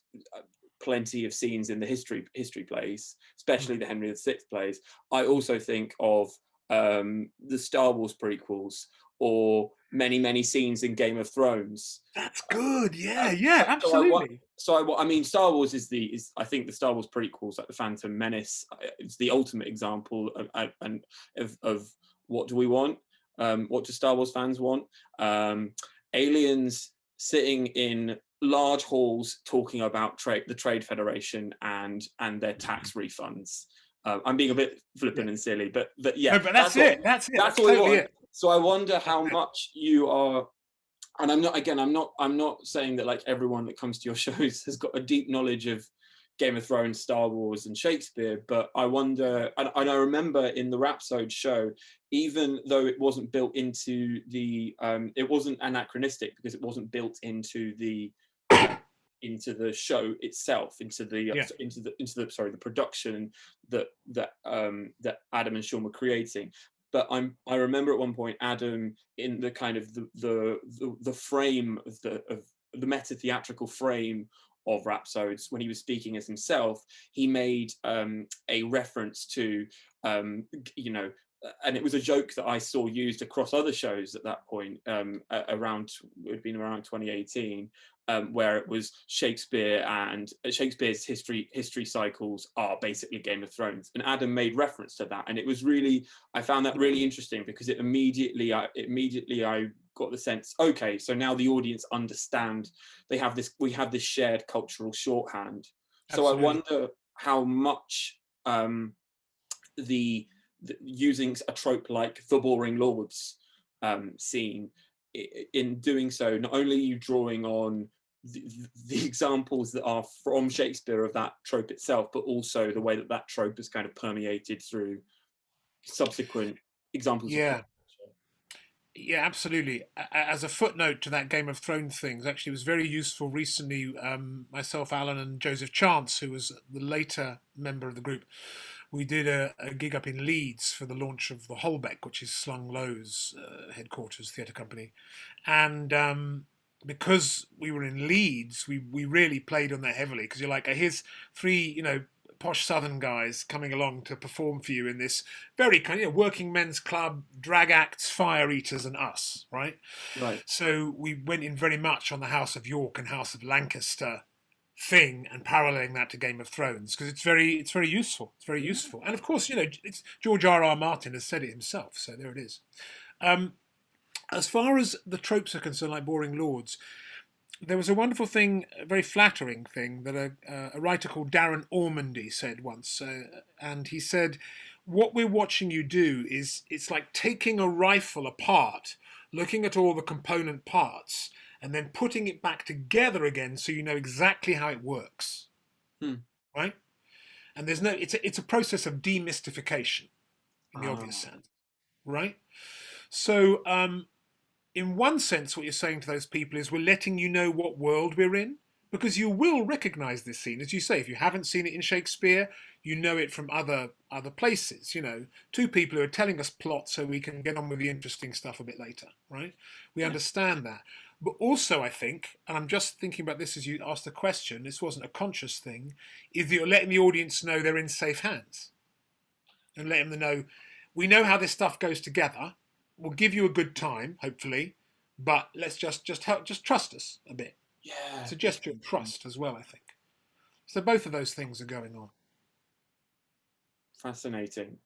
plenty of scenes in the history plays, especially Mm. the Henry VI plays, I also think of the Star Wars prequels, or many scenes in Game of Thrones. That's good. Yeah, Um, yeah, so I want. absolutely. I mean, Star Wars is I think the Star Wars prequels, like the Phantom Menace, it's the ultimate example of what do we want? What do Star Wars fans want? Um, Aliens sitting in large halls talking about the Trade Federation and their tax refunds. I'm being a bit Yeah. flippant and silly, but yeah, No, but that's it. That's it. that's That's what we totally want. it. So I wonder That's how it. much you are, and I'm not saying that like everyone that comes to your shows has got a deep knowledge of Game of Thrones, Star Wars, and Shakespeare, but I wonder, and I remember in the Rhapsode show, even though it wasn't built into it wasn't anachronistic because it wasn't built uh, into the show itself, Yeah. the production that Adam and Sean were creating. But I remember at one point Adam, in the kind of the frame of the meta theatrical frame of Rhapsodes, when he was speaking as himself, he made a reference to you know and it was a joke that I saw used across other shows at that point, around, it had been around 2018, where it was Shakespeare, and Shakespeare's history cycles are basically Game of Thrones, and Adam made reference to that, and it was really, I found that really interesting because it immediately I got the sense, okay, so now the audience understand, we have this shared cultural shorthand. So I Absolutely. wonder how much the using a trope like the boring lords scene, in doing so, not only are you drawing on the examples that are from Shakespeare of that trope itself, but also the way that that trope is kind of permeated through subsequent examples of pop Yeah. culture. Yeah, absolutely. As a footnote to that Game of Thrones things, actually, it was very useful recently. Myself, Alan, and Joseph Chance, who was the later member of the group, we did a gig up in Leeds for the launch of the Holbeck, which is Slung Low's headquarters theatre company, and because we were in Leeds, we really played on that heavily because you're like, here's three, posh Southern guys coming along to perform for you in this very kind of working men's club, drag acts, fire eaters, and us, right? Right. So we went in very much on the House of York and House of Lancaster thing and paralleling that to Game of Thrones because it's very useful. It's very Yeah. useful, and of course, it's George R. R. Martin has said it himself, so there it is. Um, as far as the tropes are concerned, like boring lords, there was a wonderful thing, a very flattering thing that a writer called Darren Ormandy said once, and he said, "What we're watching you do is it's like taking a rifle apart, looking at all the component parts, and then putting it back together again, so you know exactly how it works, Hmm. right? And there's no, it's a process of demystification in the obvious Ah. sense, right? So in one sense, what you're saying to those people is we're letting you know what world we're in because you will recognize this scene, as you say. If you haven't seen it in Shakespeare, you know it from other places. Two people who are telling us plot so we can get on with the interesting stuff a bit later, right? We Yeah. understand that. But also, I think, and I'm just thinking about this as you asked the question, this wasn't a conscious thing, is that you're letting the audience know they're in safe hands and letting them know we know how this stuff goes together. We'll give you a good time, hopefully, but let's just trust us a bit. Yeah. It's a gesture of trust as well, I think. So both of those things are going on. Fascinating.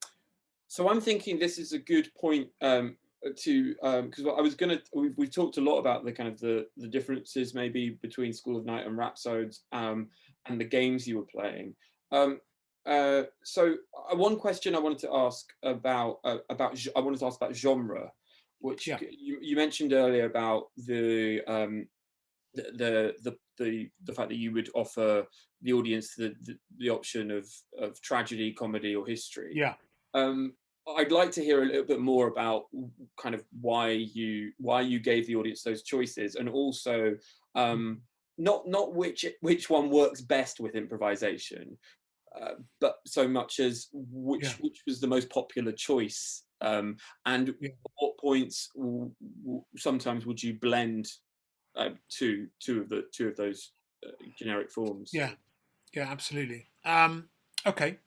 So I'm thinking this is a good point, to, because I was going to, we've talked a lot about the kind of the differences maybe between School of Night and Rhapsodes, and the games you were playing. Um, so one question I wanted to ask I wanted to ask about genre, which Yeah, you mentioned earlier about the fact that you would offer the audience the option of tragedy, comedy, or history. yeah, Um, I'd like to hear a little bit more about kind of why you gave the audience those choices, and also, not which one works best with improvisation, but so much as yeah, which was the most popular choice, and yeah, what points sometimes would you blend two of those generic forms. yeah, yeah, absolutely. Okay.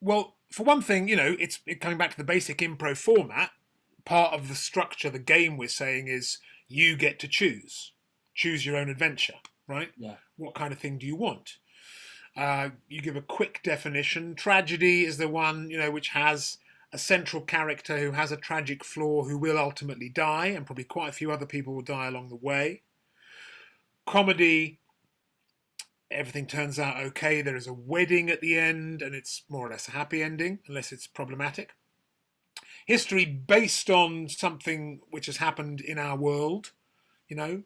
Well, for one thing, it's coming back to the basic improv format. part of the structure, the game we're saying is you get to choose your own adventure, right? Yeah. What kind of thing do you want? You give a quick definition. Tragedy is the one, which has a central character who has a tragic flaw who will ultimately die, and probably quite a few other people will die along the way. Comedy, everything turns out okay. There is a wedding at the end, and it's more or less a happy ending, unless it's problematic. History based on something which has happened in our world,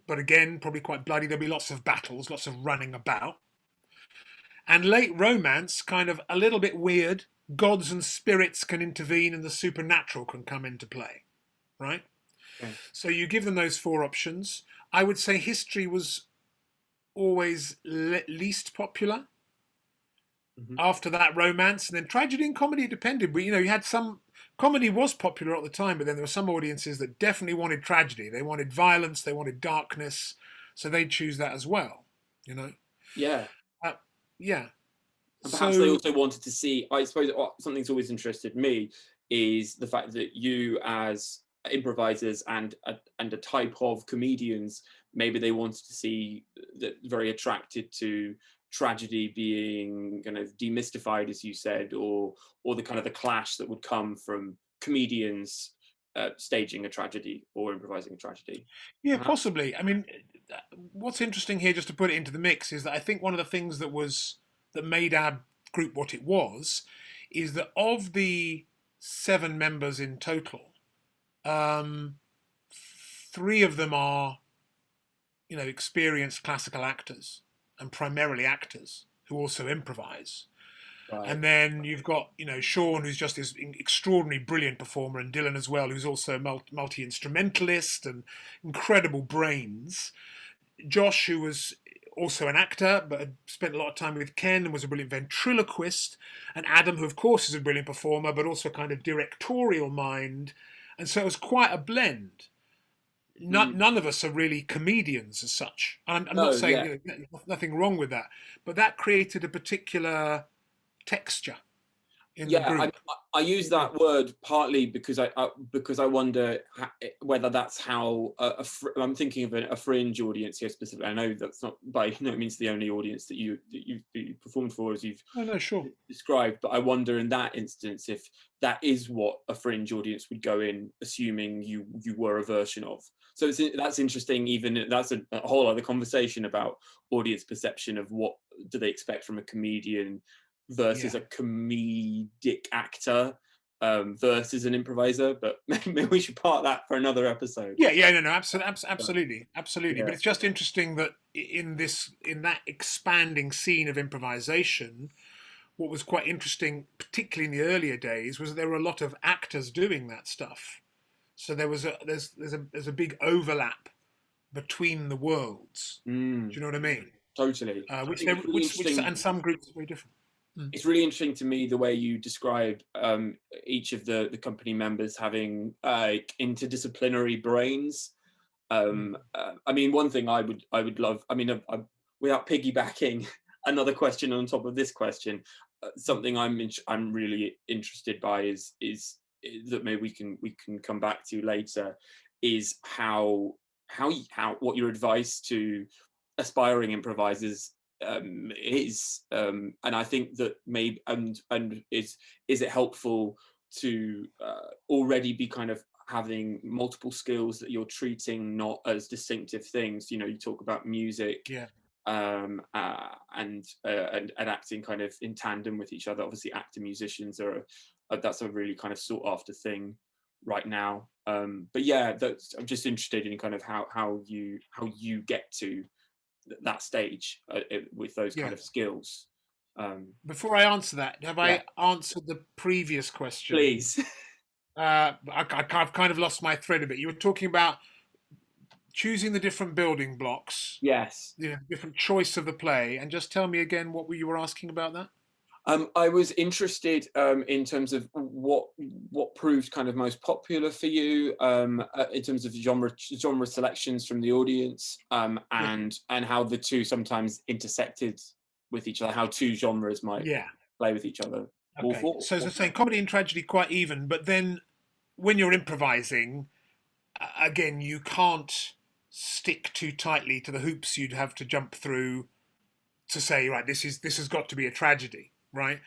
but again, probably quite bloody. There'll be lots of battles, lots of running about. And late romance, kind of a little bit weird. Gods and spirits can intervene and the supernatural can come into play, right? Okay. So you give them those four options. I would say history was always least popular. Hmm. After that, romance, and then tragedy and comedy depended. But you had some comedy was popular at the time, but then there were some audiences that definitely wanted tragedy. They wanted violence, they wanted darkness, so they'd choose that as well. You know, Yeah. uh, yeah. And perhaps they So also wanted to see, I suppose, something's always interested me is the fact that you, as improvisers and a type of comedians, maybe they wanted to see that very attracted to tragedy being kind of demystified, as you said, or the kind of the clash that would come from comedians staging a tragedy or improvising a tragedy. yeah, Perhaps. possibly. I mean, what's interesting here, just to put it into the mix, is that I think one of the things that made our group what it was, is that of the seven members in total, um, three of them are experienced classical actors and primarily actors who also improvise. Right. And then you've got, Sean, who's just this extraordinary, brilliant performer, and Dylan as well, who's also a multi instrumentalist and incredible brains. Josh, who was also an actor, but had spent a lot of time with Ken and was a brilliant ventriloquist. And Adam, who, of course, is a brilliant performer, but also a kind of directorial mind. And so it was quite a blend. Mm. None of us are really comedians as such. I'm not No, saying yeah. nothing wrong with that, but that created a particular texture in the Yeah, group. I use Yeah. that word partly because I wonder whether that's how I'm thinking of a fringe audience here specifically. I know that's not by no means the only audience that you performed for, as you've Oh no, sure. described, but I wonder in that instance if that is what a fringe audience would go in assuming you were a version of. So that's interesting. Even that's a whole other conversation about audience perception of what do they expect from a comedian versus Yeah. a comedic actor versus an improviser. But maybe we should part that for another episode. Yeah, yeah, no, But absolutely, absolutely. But yeah, it's just interesting that in that expanding scene of improvisation, what was quite interesting, particularly in the earlier days, was that there were a lot of actors doing that stuff. So there's a big overlap between the worlds. mm, Do you know what I mean? totally. I Which think they it's really which interesting. and some groups are very different. Mm. It's really interesting to me the way you describe each of the company members having interdisciplinary brains. Mm. I mean, one thing I would love. I mean, without piggybacking another question on top of this question, Mm. something I'm really interested by is that maybe we can come back to later is how what your advice to aspiring improvisers is, and I think that maybe and is it helpful to already be kind of having multiple skills that you're treating not as distinctive things. You talk about music Yeah, and acting kind of in tandem with each other. Obviously, actor musicians that's a really kind of sought after thing right now. But yeah, I'm just interested in kind of how you get to that stage with those kind yeah. of skills. Before I answer that, have Yeah, I answered the previous question? please. I've kind of lost my thread a bit. You were talking about choosing the different building blocks, Yes. different choice of the play, and just tell me again what you were asking about that. I was interested in terms of what proved kind of most popular for you in terms of genre selections from the audience, Yeah, and how the two sometimes intersected with each other, how two genres might yeah. play with each other. All Okay. four. So as I was saying, comedy and tragedy quite even, but then when you're improvising, again, you can't stick too tightly to the hoops you'd have to jump through to say, right, this has got to be a tragedy, right?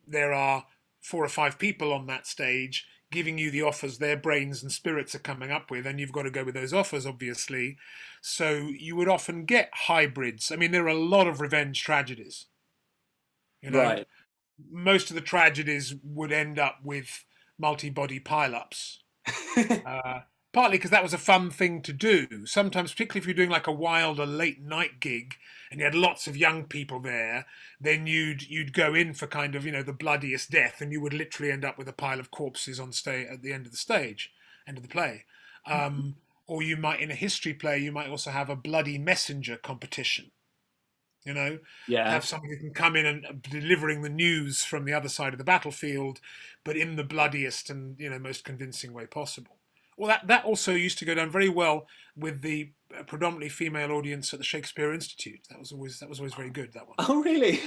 There are four or five people on that stage giving you the offers their brains and spirits are coming up with, and you've got to go with those offers, obviously. So you would often get hybrids. I mean, there are a lot of revenge tragedies. You know, Right. most of the tragedies would end up with multi-body pile-ups. Uh, Partly because that was a fun thing to do. Sometimes, particularly if you're doing like a wild or late night gig and you had lots of young people there, then you'd go in for kind of the bloodiest death, and you would literally end up with a pile of corpses on stage at the end of the stage, end of the play. Or you might, in a history play, you might also have a bloody messenger competition. You know, Yeah. have somebody who can come in and delivering the news from the other side of the battlefield, but in the bloodiest and most convincing way possible. Well, that also used to go down very well with the predominantly female audience at the Shakespeare Institute. That was always very good. That one. Oh, really?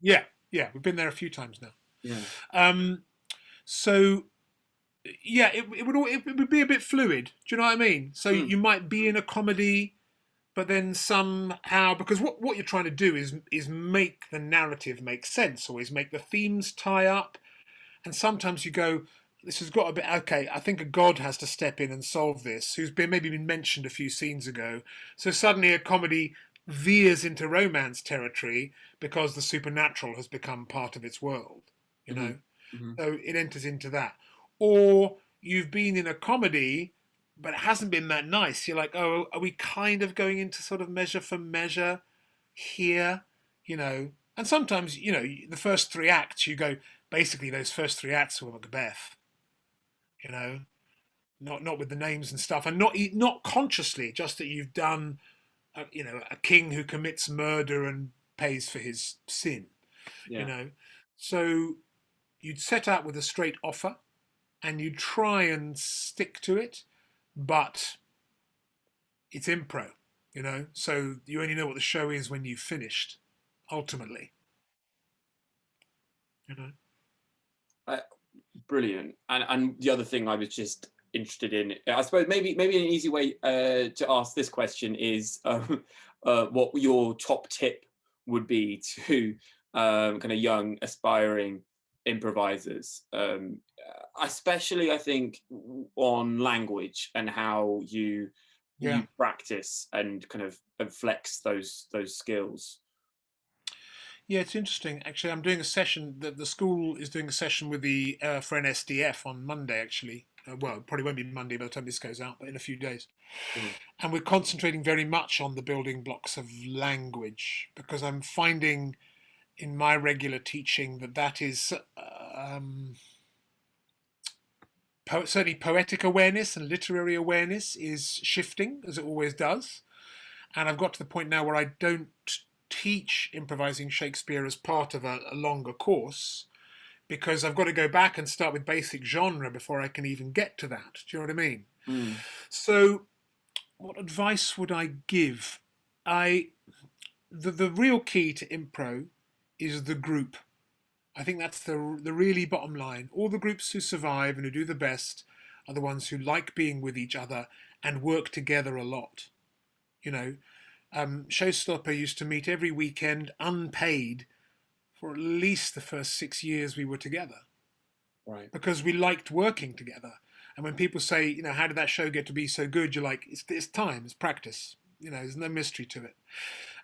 Yeah, yeah, we've been there a few times now. Yeah. Um, so yeah, it would be a bit fluid. Do you know what I mean? So Mm. you might be in a comedy, but then somehow, because what you're trying to do is make the narrative make sense, always make the themes tie up, and sometimes you go, this has got to be okay. I think a god has to step in and solve this, who's been maybe been mentioned a few scenes ago. So suddenly a comedy veers into romance territory because the supernatural has become part of its world, you Hmm. know. Hmm. So it enters into that. Or you've been in a comedy, but it hasn't been that nice. You're like, oh, are we kind of going into sort of measure for measure here? You know, and sometimes, the first three acts, you go, basically those first three acts were Macbeth, you know, not with the names and stuff, and not consciously, just that you've done, a king who commits murder and pays for his sin, you Yeah. know. So you'd set out with a straight offer and you try and stick to it, but it's impro, so you only know what the show is when you've finished, ultimately, you know. Uh, Brilliant. And the other thing I was just interested in, I suppose maybe an easy way to ask this question is what your top tip would be to kind of young aspiring improvisers, especially I think on language and how Yeah. you practice and kind of and flex those skills. Yeah, it's interesting. Actually, I'm doing a session. The school is doing a session with the for an SDF on Monday. Actually, well, it probably won't be Monday by the time this goes out, but in a few days. Mm. And we're concentrating very much on the building blocks of language because I'm finding in my regular teaching that is certainly poetic awareness and literary awareness is shifting as it always does. And I've got to the point now where I don't teach improvising Shakespeare as part of a longer course because I've got to go back and start with basic genre before I can even get to that. Do you know what I mean? Mm. So, what advice would I give? I the real key to impro is the group. I think that's the really bottom line. All the groups who survive and who do the best are the ones who like being with each other and work together a lot. You know, Showstopper used to meet every weekend unpaid for at least the first 6 years we were together Right. because we liked working together. And when people say, how did that show get to be so good? You're like, it's time, it's practice. There's no mystery to it.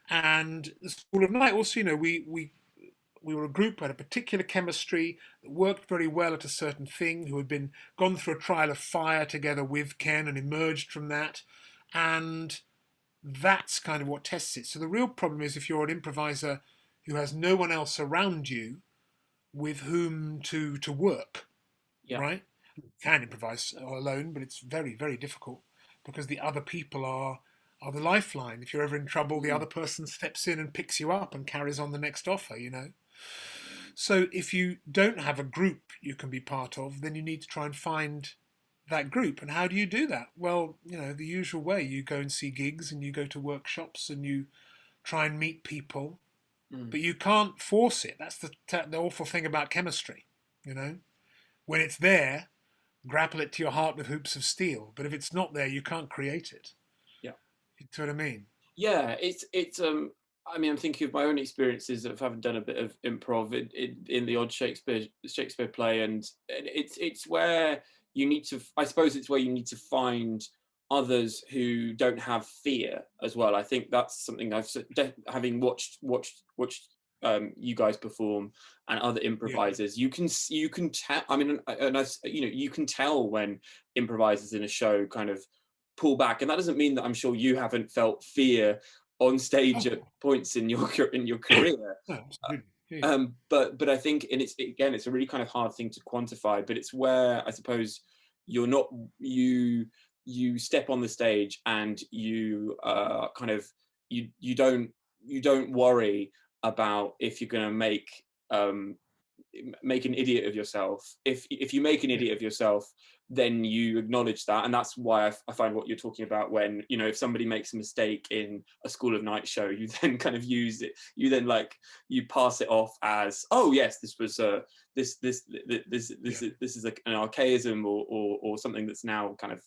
And the School of Night also, we were a group who had a particular chemistry that worked very well at a certain thing, who had been gone through a trial of fire together with Ken and emerged from that. And that's kind of what tests it. So the real problem is if you're an improviser who has no one else around you with whom to work, Yeah. right? You can improvise alone, but it's very, very difficult because the other people are the lifeline. If you're ever in trouble, the Mm. other person steps in and picks you up and carries on the next offer. So if you don't have a group you can be part of, then you need to try and find that group. And how do you do that? Well, the usual way. You go and see gigs and you go to workshops and you try and meet people, Mm. but you can't force it. That's the awful thing about chemistry. You know, when it's there, grapple it to your heart with hoops of steel. But if it's not there, you can't create it. Yeah. You know what I mean? Yeah, it's. I mean, I'm thinking of my own experiences of having done a bit of improv in the odd Shakespeare play, and it's where you need to. I suppose it's where you need to find others who don't have fear as well. I think that's something having watched you guys perform and other Yeah. improvisers. You can tell. I mean, and you can tell when improvisers in a show kind of pull back, and that doesn't mean that I'm sure you haven't felt fear on stage at Oh, points in your career. no, absolutely. Yeah. But I think, and it's a really kind of hard thing to quantify, but it's where I suppose you're not you step on the stage and you kind of you don't worry about if you're going to make an idiot of yourself. If you make an Yeah. idiot of yourself, then you acknowledge that, and that's why I find what you're talking about, when if somebody makes a mistake in a School of Night show, you then kind of use it, you then you pass it off as, oh yes, this was Yeah. this is an archaism, or something that's now kind of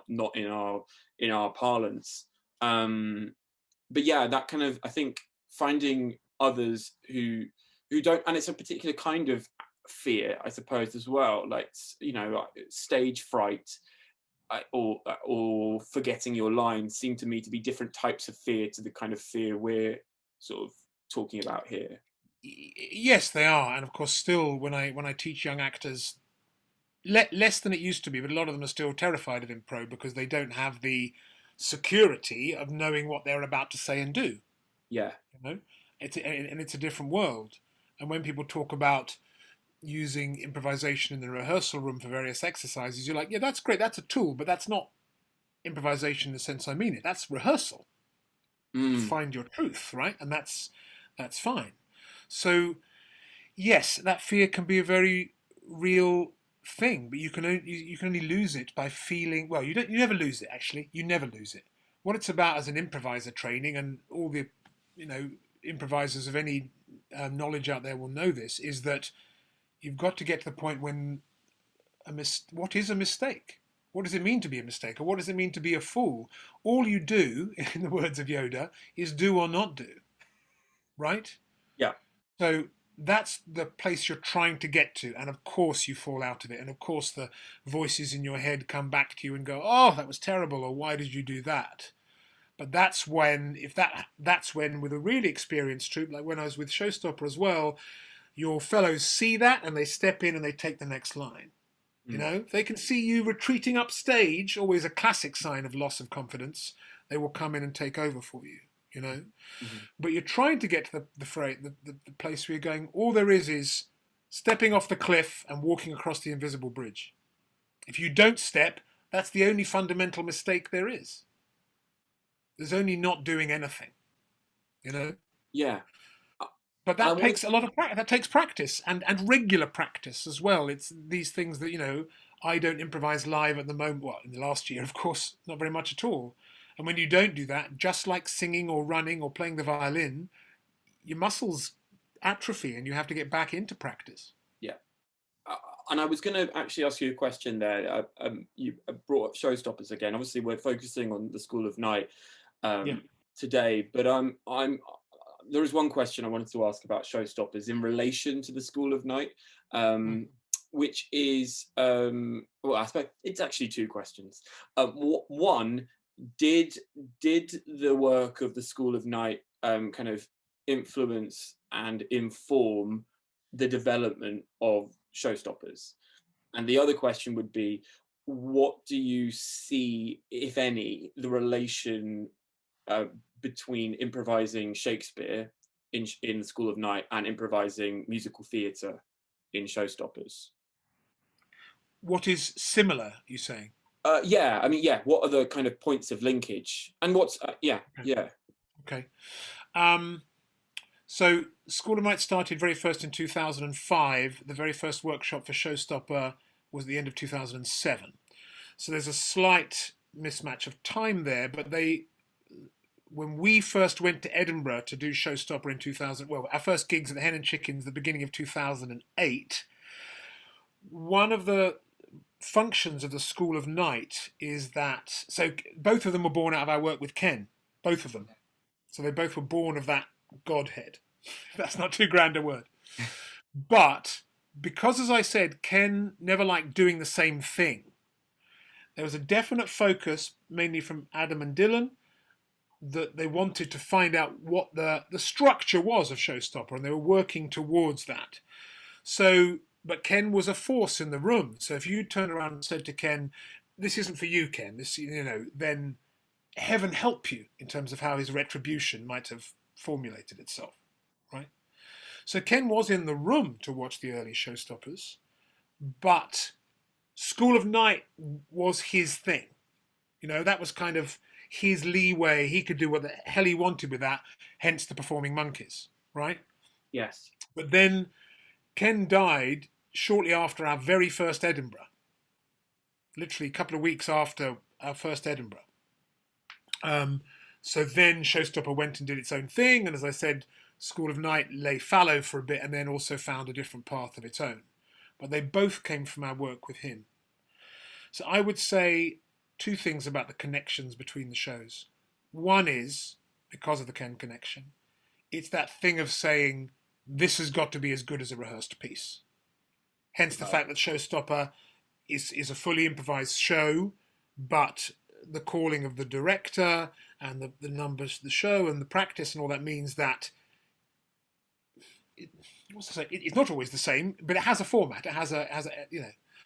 not in our parlance. But yeah, that kind of, I think, finding others who don't, and it's a particular kind of fear, I suppose, as well, like stage fright, or forgetting your lines, seem to me to be different types of fear to the kind of fear we're sort of talking about here. Yes, they are, and of course, still when I teach young actors, less than it used to be, but a lot of them are still terrified of improv because they don't have the security of knowing what they're about to say and do. Yeah. You know, it's a different world. And when people talk about using improvisation in the rehearsal room for various exercises, you're like, yeah, that's great, that's a tool, but that's not improvisation in the sense I mean it. That's rehearsal. Mm. Find your truth, right? And that's fine. So yes, that fear can be a very real thing, but you can only lose it by feeling. Well, you never lose it. Actually, you never lose it. What it's about as an improviser training, and all the you know improvisers of any knowledge out there will know this, is that you've got to get to the point when what is a mistake? What does it mean to be a mistake? Or what does it mean to be a fool? All you do, in the words of Yoda, is do or not do, right? Yeah. So that's the place you're trying to get to. And of course you fall out of it. And of course the voices in your head come back to you and go, oh, that was terrible, or why did you do that? But that's when, if that's when, with a really experienced troupe, like when I was with Showstopper as well, your fellows see that and they step in and they take the next line. Mm. They can see you retreating upstage, always a classic sign of loss of confidence. They will come in and take over for you. You know, Mm-hmm. but you're trying to get to the place where you're going. All there is stepping off the cliff and walking across the invisible bridge. If you don't step, that's the only fundamental mistake there is. There's only not doing anything. You know. Yeah. I, But I that wanted. takes a lot of that takes practice and regular practice as well. It's these things that I don't improvise live at the moment. Well, in the last year, of course, not very much at all. And when you don't do that, just like singing or running or playing the violin, your muscles atrophy and you have to get back into practice. Yeah. Uh, and I was going to actually ask you a question there. You brought up Showstoppers again. Obviously, we're focusing on the School of Night Yeah. today, but there is one question I wanted to ask about Showstoppers in relation to the School of Night, Mm. which is, well, I suppose it's actually two questions. One, did the work of the School of Night kind of influence and inform the development of Showstoppers? And the other question would be, what do you see, if any, the relation uh, between improvising Shakespeare in the School of Night and improvising musical theatre in Showstoppers? What is similar, you saying? Yeah, I mean, yeah. What are the kind of points of linkage, and what's yeah, Okay. yeah, Okay. Um, so School of Night started very first in 2005. The very first workshop for Showstopper was the end of 2007. So there's a slight mismatch of time there, but when we first went to Edinburgh to do Showstopper in 2000, well, our first gigs at the Hen and Chickens, the beginning of 2008, one of the functions of the School of Night is that, so both of them were born out of our work with Ken, both of them. So they both were born of that Godhead. That's not too grand a word. But because, as I said, Ken never liked doing the same thing, there was a definite focus, mainly from Adam and Dylan, that they wanted to find out what the structure was of Showstopper, and they were working towards that. So, but Ken was a force in the room. So if you turned around and said to Ken, "This isn't for you, Ken," this, then heaven help you in terms of how his retribution might have formulated itself, right? So Ken was in the room to watch the early Showstoppers, but School of Night was his thing. That was kind of his leeway. He could do what the hell he wanted with that, hence the performing monkeys, right? Yes. But then Ken died shortly after our very first Edinburgh, literally a couple of weeks after our first Edinburgh. Um, so then Showstopper went and did its own thing, and as I said, School of Night lay fallow for a bit and then also found a different path of its own. But they both came from our work with him. So I would say two things about the connections between the shows. One is, because of the Ken connection, it's that thing of saying, this has got to be as good as a rehearsed piece. Hence the Right. fact that Showstopper is a fully improvised show, but the calling of the director and the numbers of the show and the practice and all that means that it, what's to say? It's not always the same, but it has a format. It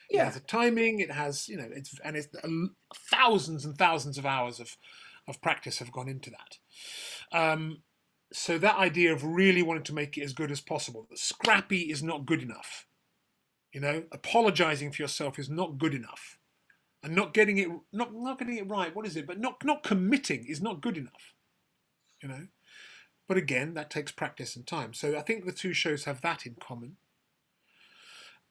Yeah. has a timing. It has it's thousands and thousands of hours of practice have gone into that. So that idea of really wanting to make it as good as possible, that scrappy is not good enough. Apologizing for yourself is not good enough, and not getting it right. What is it? But not committing is not good enough. You know. But again, that takes practice and time. So I think the two shows have that in common.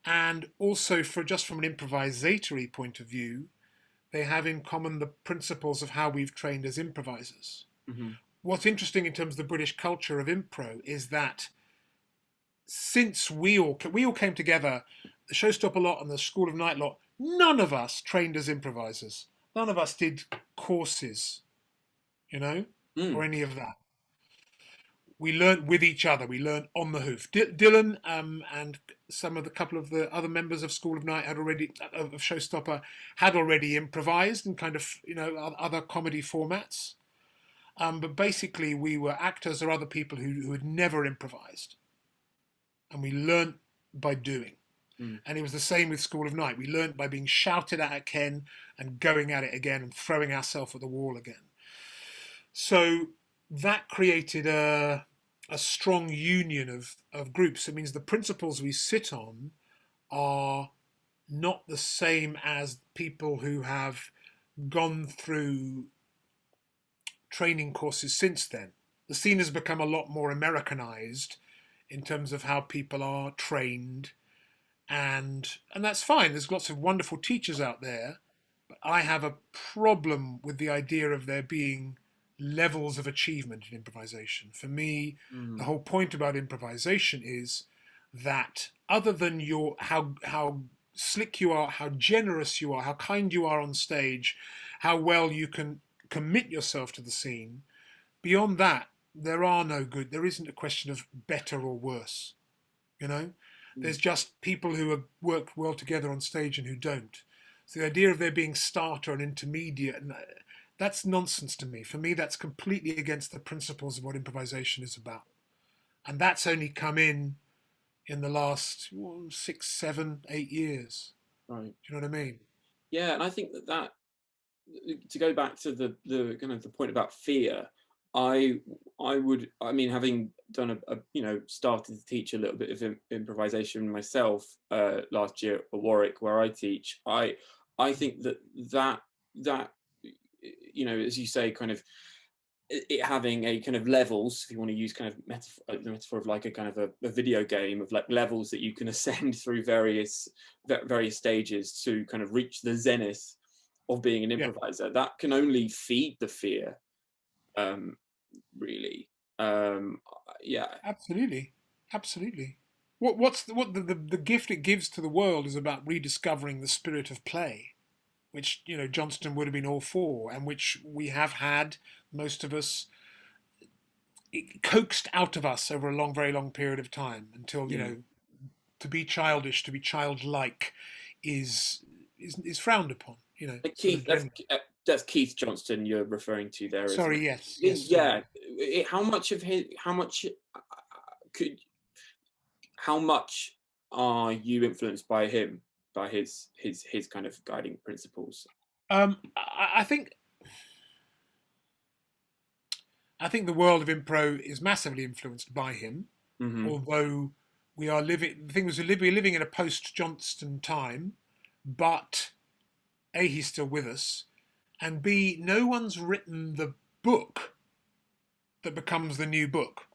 And also, from an improvisatory point of view, they have in common the principles of how we've trained as improvisers. Mm-hmm. What's interesting in terms of the British culture of impro is that since we all came together, the Showstopper lot and the School of Night lot, none of us trained as improvisers. None of us did courses, or Mm. any of that. We learnt with each other. We learnt on the hoof. Dylan and some of the couple of the other members of School of Night of Showstopper had already improvised in kind of other comedy formats. But basically, we were actors or other people who had never improvised, and we learnt by doing. Mm. And it was the same with School of Night. We learnt by being shouted at Ken and going at it again and throwing ourselves at the wall again. So that created a strong union of groups. It means the principles we sit on are not the same as people who have gone through training courses since then. The scene has become a lot more Americanized in terms of how people are trained, and that's fine. There's lots of wonderful teachers out there, but I have a problem with the idea of there being levels of achievement in improvisation. For me, the Mm. whole point about improvisation is that other than your how slick you are, how generous you are, how kind you are on stage, how well you can commit yourself to the scene, beyond that, there isn't a question of better or worse. You know, Mm. there's just people who have worked well together on stage and who don't. So the idea of there being starter and intermediate, that's nonsense to me. For me, that's completely against the principles of what improvisation is about. And that's only come in the last 6, 7, 8 years. Right. Do you know what I mean? Yeah, and I think that to go back to the kind of the point about fear, I I mean, having done started to teach a little bit of improvisation myself last year at Warwick where I teach, I think that that as you say, kind of it having a kind of levels, if you want to use kind of the metaphor of like a kind of a video game of like levels that you can ascend through various stages to kind of reach the zenith of being an Yeah, improviser, that can only feed the fear, um really. um yeah. absolutely, absolutely. What the gift it gives to the world is about rediscovering the spirit of play, which Johnston would have been all for, and which we have had, most of us, coaxed out of us over a long, very long period of time until Yeah. to be childish, to be childlike, is frowned upon. Sort Keith, of generally. that's Keith Johnston you're referring to there, isn't it? Sorry, yes, yes, Yeah. sorry. How much of his? Could? How much are you influenced by him? By his kind of guiding principles? I think the world of impro is massively influenced by him, Hmm. although we are living. The thing was, we're living in a post-Johnston time, but A, he's still with us, and B, no one's written the book that becomes the new book,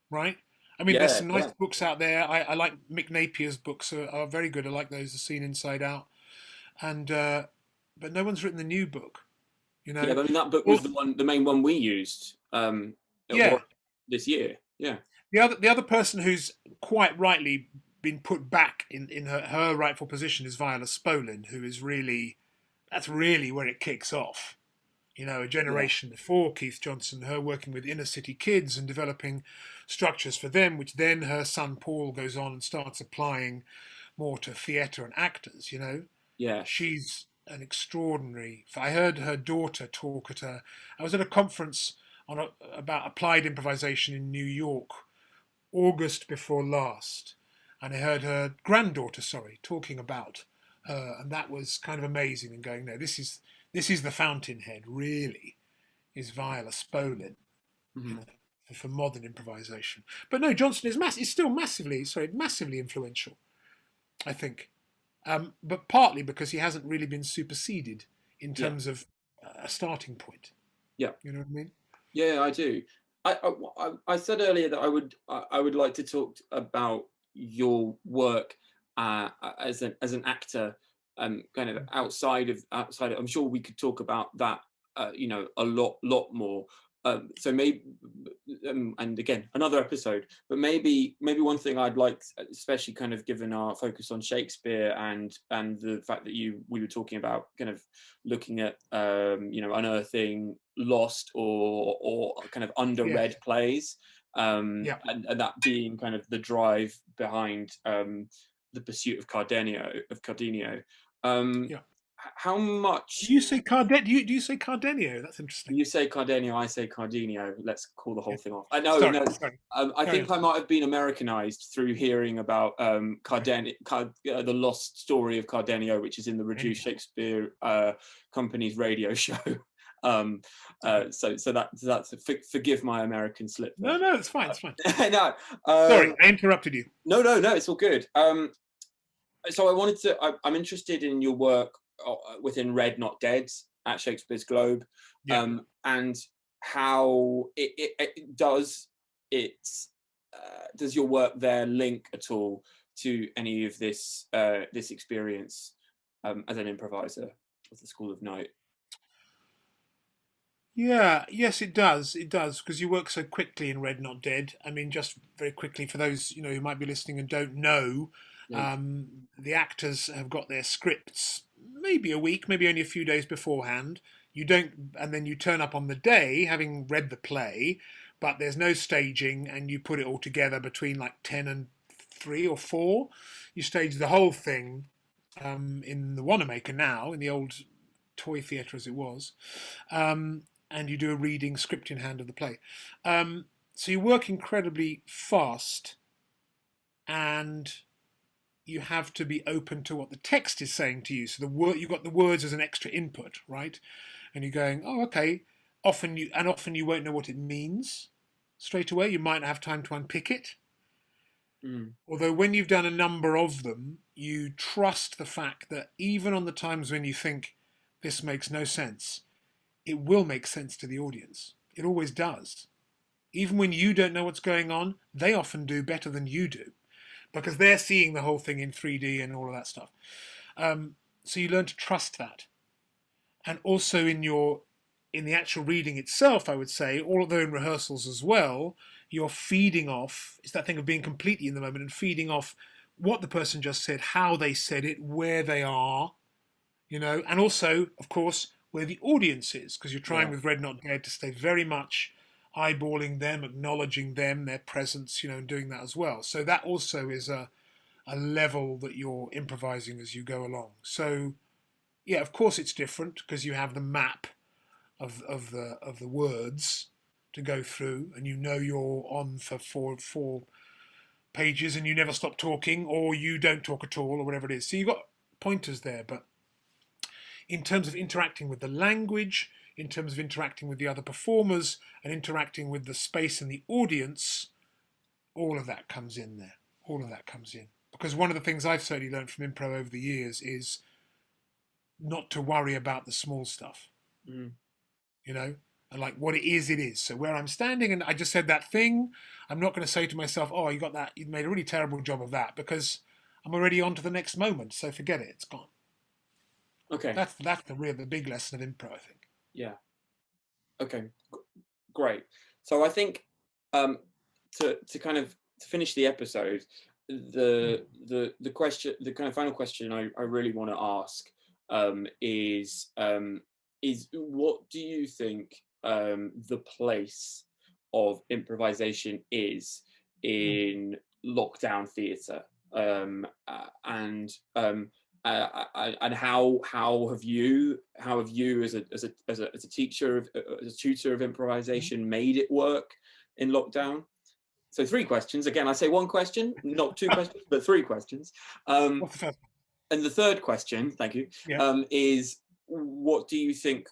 right? I mean, there's Yeah, some nice yeah, books out there. I like Mick Napier's books are very good. I like those, The Scene Inside Out, and but no one's written the new book. You yeah. know, I mean, that book was well, the main one we used at yeah. work this year. Yeah, The other person who's quite rightly been put back in her rightful position is Viola Spolin, who is really that's really where it kicks off. A yeah, generation before Keith Johnson, her working with inner city kids and developing structures for them, which then her son Paul goes on and starts applying more to theatre and actors. yes, She's an extraordinary. I heard her daughter talk at a. I was at a conference about applied improvisation in New York, August before last, and I heard her granddaughter, sorry, talking about her, and that was kind of amazing. And going, no, this is the fountainhead, really, is Viola Spolin, you hmm, know, for modern improvisation. But no, Johnson is still massively influential, I think. But partly because he hasn't really been superseded in yeah, terms of a starting point. yeah. You know what I mean? Yeah, I do. I said earlier that I would like to talk about your work as an actor, kind of outside. I'm sure we could talk about that, a lot more. So maybe, and again, another episode. But maybe one thing I'd like, especially kind of given our focus on Shakespeare and the fact that we were talking about kind of looking at unearthing lost or kind of Yeah, underread plays, yeah, and that being kind of the drive behind the pursuit of Cardenio. Um, yeah. how Do much you say Cardenio? Do you say Cardenio? That's interesting. you say Cardenio, I say Cardenio. Let's call the Yeah. whole thing off. I know, Sorry, no. sorry. I Carry think on. I might have been Americanized through hearing about the lost story of Cardenio, which is in the Reduced Cardenio. Shakespeare Company's radio show. Okay. Forgive my American slip No, there. no, it's fine. It's fine. No, Sorry, I interrupted you. no, it's all good. So I'm interested in your work within Red Not Dead at Shakespeare's Globe, Yeah. and how it does your work there link at all to any of this experience as an improviser with the School of Night? Yeah, yes, it does. It does because you work so quickly in Red Not Dead. I mean, just very quickly for those who might be listening and don't know, Yeah. the actors have got their scripts maybe a week, maybe only a few days beforehand. You don't, and then you turn up on the day having read the play, but there's no staging, and you put it all together between like 10 and 3 or 4. You stage the whole thing in the Wanamaker now, in the old toy theatre as it was. And you do a reading script in hand of the play. So you work incredibly fast, and you have to be open to what the text is saying to you. So you've got the words as an extra input, right? And you're going, oh, okay. Often you won't know what it means straight away. You might not have time to unpick it. Mm, Although when you've done a number of them, you trust the fact that even on the times when you think this makes no sense, it will make sense to the audience. It always does. Even when you don't know what's going on, they often do better than you do because they're seeing the whole thing in 3D and all of that stuff. So you learn to trust that. And also in the actual reading itself, I would say, although in rehearsals as well, you're feeding off. It's that thing of being completely in the moment and feeding off what the person just said, how they said it, where they are, and also, of course, where the audience is, because you're trying Yeah. with Red Not Dead to stay very much eyeballing them, acknowledging them, their presence, and doing that as well. So that also is a level that you're improvising as you go along. So yeah, of course it's different because you have the map of the words to go through, and you're on for four pages, and you never stop talking, or you don't talk at all, or whatever it is. So you've got pointers there, but in terms of interacting with the language, in terms of interacting with the other performers, and interacting with the space and the audience, all of that comes in there. All of that comes in. Because one of the things I've certainly learned from improv over the years is not to worry about the small stuff, Mm. you know? And like what it is, it is. So where I'm standing and I just said that thing, I'm not going to say to myself, oh, you got that, you made a really terrible job of that, because I'm already on to the next moment. So forget it, it's gone. Okay. That's the big lesson of improv, I think. Yeah. Okay. Great. So I think to kind of to finish the episode, Mm. the question, the kind of final question I really want to ask is what do you think the place of improvisation is Mm. in lockdown theatre, and how have you as a teacher as a tutor of Mm. improvisation made it work in lockdown? So three questions. Again, I say one question, not two questions, but three questions. What's the first? And the third question, thank you, Yeah. is what do you think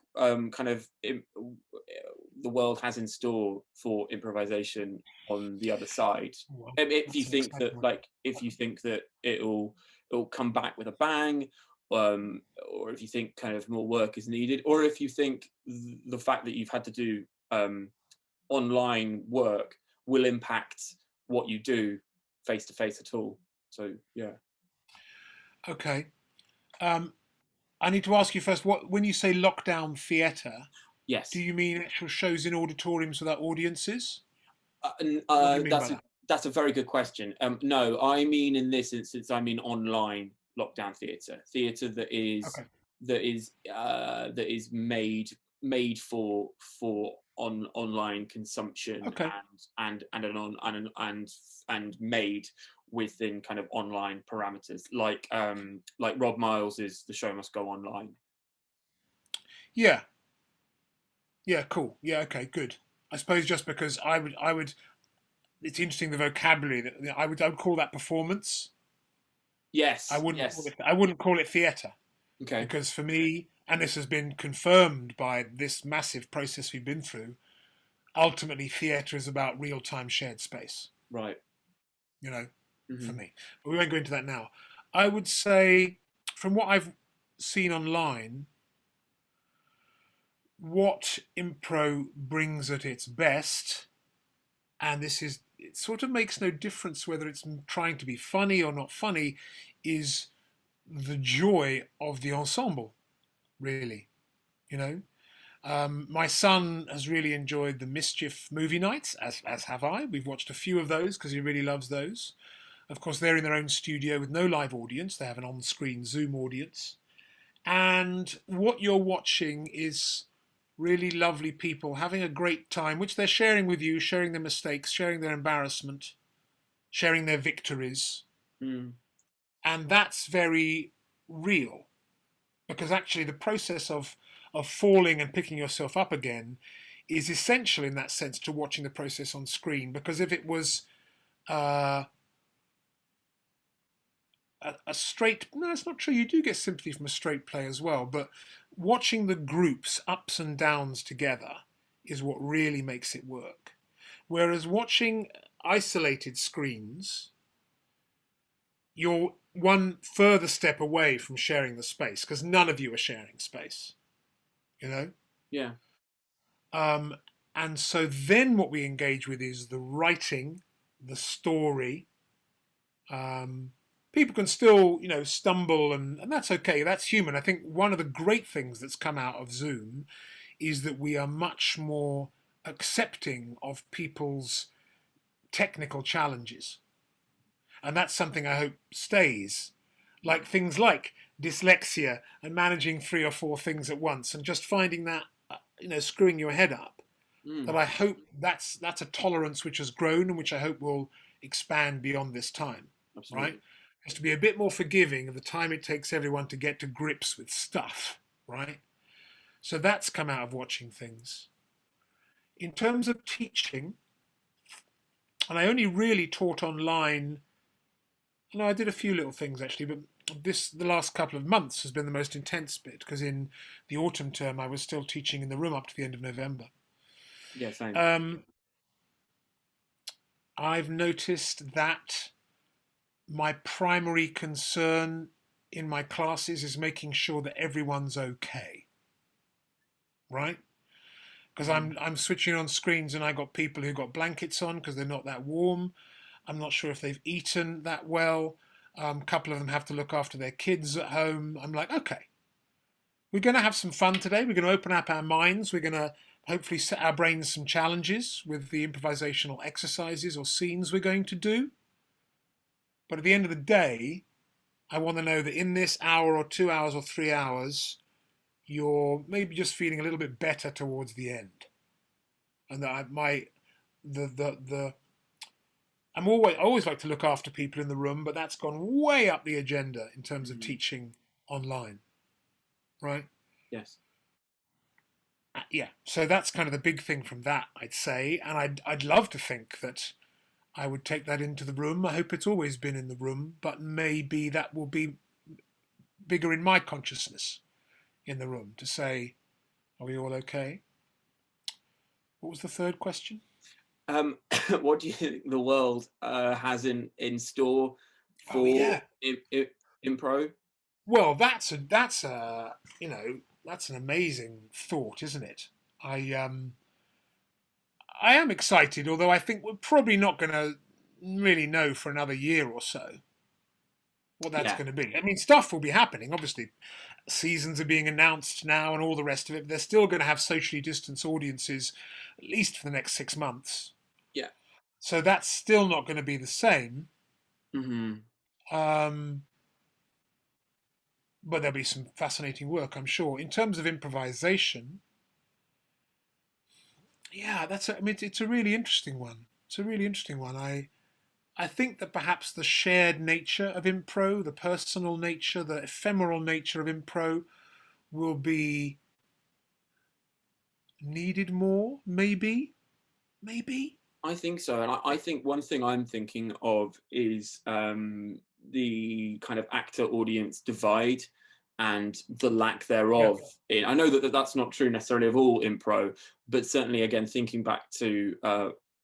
the world has in store for improvisation on the other side? Well, If you that's an think exciting that, one. like, if you think that it'll come back with a bang, or if you think kind of more work is needed, or if you think the fact that you've had to do online work will impact what you do face to face at all. So yeah. Okay. Um, I need to ask you first. What when you say lockdown theatre, do Yes. you mean actual shows in auditoriums without audiences? What do you mean by that? That's a very good question. No, I mean in this instance, I mean online lockdown theatre Okay. that is made for online consumption Okay. and made within kind of online parameters, like Rob Miles's The Show Must Go Online. Yeah. Yeah. Cool. Yeah. Okay. Good. I suppose just because I would. It's interesting the vocabulary that I would call that performance. I Yes, wouldn't call yes. it. I wouldn't call it theatre Okay, because for me, and this has been confirmed by this massive process we've been through. Ultimately, theatre is about real time shared space. right. You know, for Hmm. me. But we won't go into that now. I would say, from what I've seen online, what impro brings at its best, and it sort of makes no difference whether it's trying to be funny or not funny, is the joy of the ensemble, really. You know, my son has really enjoyed the Mischief movie nights, as have I. We've watched a few of those because he really loves those. Of course, they're in their own studio with no live audience. They have an on-screen Zoom audience. And what you're watching is really lovely people having a great time, which they're sharing with you, sharing their mistakes, sharing their embarrassment, sharing their victories. Mm. And that's very real because actually the process of falling and picking yourself up again is essential in that sense to watching the process on screen. Because if it was uh, a straight, no, it's not true. You do get sympathy from a straight play as well, but watching the groups ups and downs together is what really makes it work. Whereas watching isolated screens, you're one further step away from sharing the space because none of you are sharing space, you know? Yeah. Um, and so then what we engage with is the writing, the story. Um, People can still, stumble, and that's okay. That's human. I think one of the great things that's come out of Zoom is that we are much more accepting of people's technical challenges. And that's something I hope stays. Like things like dyslexia and managing three or four things at once and just finding that, screwing your head up. That Mm, I hope that's a tolerance which has grown and which I hope will expand beyond this time, right? absolutely. Is to be a bit more forgiving of the time it takes everyone to get to grips with stuff, right? So that's come out of watching things. In terms of teaching, and I only really taught online. No, I did a few little things actually, but the last couple of months has been the most intense bit because in the autumn term I was still teaching in the room up to the end of November. Yeah, same. Um, I've noticed that my primary concern in my classes is making sure that everyone's okay, right? Because Mm, I'm switching on screens and I got people who got blankets on because they're not that warm. I'm not sure if they've eaten that well. A couple of them have to look after their kids at home. I'm like, okay, we're going to have some fun today. We're going to open up our minds. We're going to hopefully set our brains some challenges with the improvisational exercises or scenes we're going to do. But at the end of the day, I want to know that in this hour or 2 hours or 3 hours, you're maybe just feeling a little bit better towards the end, and that the I always like to look after people in the room, but that's gone way up the agenda in terms of mm, teaching online, right? yes. Yeah, so that's kind of the big thing from that, I'd say, and I'd love to think that I would take that into the room. I hope it's always been in the room, but maybe that will be bigger in my consciousness in the room to say, are we all okay? What was the third question? What do you think the world has in store Oh for yeah. impro? Well, that's a that's an amazing thought, isn't it? I um I am excited, although I think we're probably not going to really know for another year or so what that's Yeah, going to be. I mean, stuff will be happening. Obviously, seasons are being announced now and all the rest of it. But they're still going to have socially distanced audiences, at least for the next 6 months. yeah. So that's still not going to be the same. Hmm. Um, but there'll be some fascinating work, I'm sure. In terms of improvisation, yeah, I mean, it's a really interesting one. It's a really interesting one. I think that perhaps the shared nature of impro, the personal nature, the ephemeral nature of impro, will be needed more. Maybe, maybe. I think so, and I think one thing I'm thinking of is the kind of actor audience divide and the lack Yeah, thereof. I know that that's not true necessarily of all impro, but certainly again thinking back to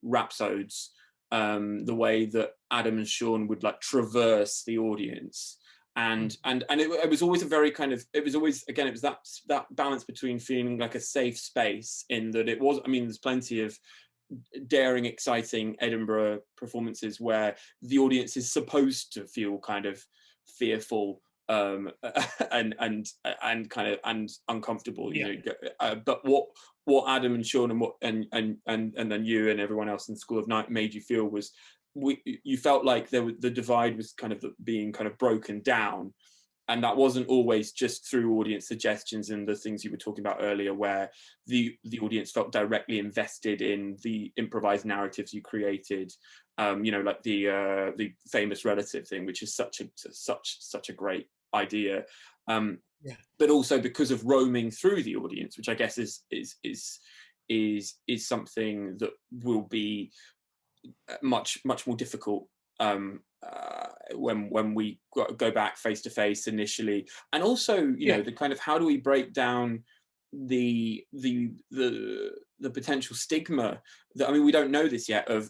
Rhapsodes, the way that Adam and Sean would like traverse the audience. And it was always a very kind of, it was always, again, it was that balance between feeling like a safe space in that it was, I mean, there's plenty of daring, exciting Edinburgh performances where the audience is supposed to feel kind of fearful, and kind of and uncomfortable, yeah, but what Adam and Sean and what and then you and everyone else in School of Night made you feel was you felt like the divide was kind of being kind of broken down, and that wasn't always just through audience suggestions and the things you were talking about earlier, where the audience felt directly invested in the improvised narratives you created. Like the famous relative thing, which is such a great idea. yeah, But also because of roaming through the audience, which I guess is something that will be much more difficult when we go back face to face initially, and also yeah, the kind of how do we break down the potential stigma that, I mean, we don't know this yet of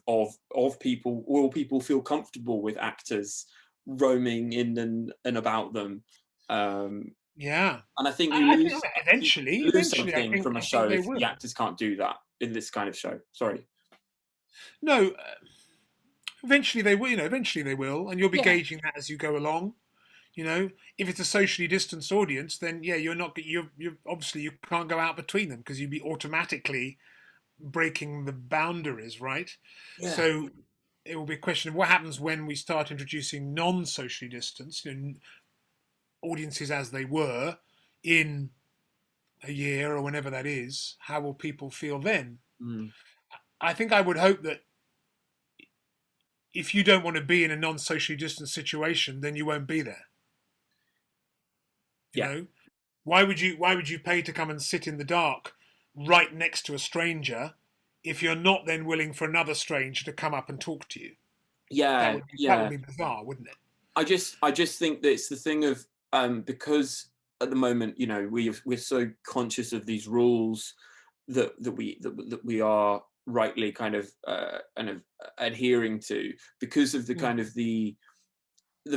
people. Will people feel comfortable with actors roaming in and about them? um, yeah. and I think I think you lose eventually, something from a I think show they if the will. actors can't do that in this kind of show. Sorry. No, eventually they will. Eventually they will, and you'll be Yeah. gauging that as you go along. You know, if it's a socially distanced audience, then yeah, you're obviously you can't go out between them because you'd be automatically breaking the boundaries, right? Yeah. So it will be a question of what happens when we start introducing non-socially distanced, audiences as they were in a year or whenever that is. How will people feel then? Mm. I think I would hope that if you don't want to be in a non-socially distanced situation, then you won't be there. You Yeah. know, why would you pay to come and sit in the dark right next to a stranger if you're not then willing for another stranger to come up and talk to you? That Yeah. would be that would Yeah. be bizarre, wouldn't it? I just think that it's the thing of because at the moment, we're so conscious of these rules that we are rightly kind of adhering to because of the Mm. kind of the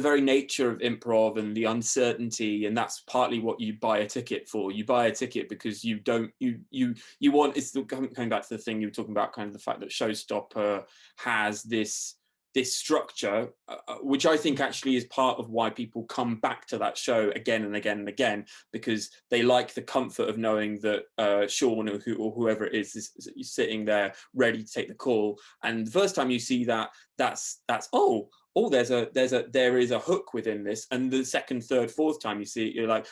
very nature of improv and the uncertainty, and that's partly what you buy a ticket for. You buy a ticket because you don't you want, it's the, coming back to the thing you were talking about, kind of the fact that Showstopper has this structure, which I think actually is part of why people come back to that show again and again and again, because they like the comfort of knowing that Sean or whoever it is sitting there ready to take the call. And the first time you see that, that's there is a hook within this. And the second, third, fourth time you see it, you're like,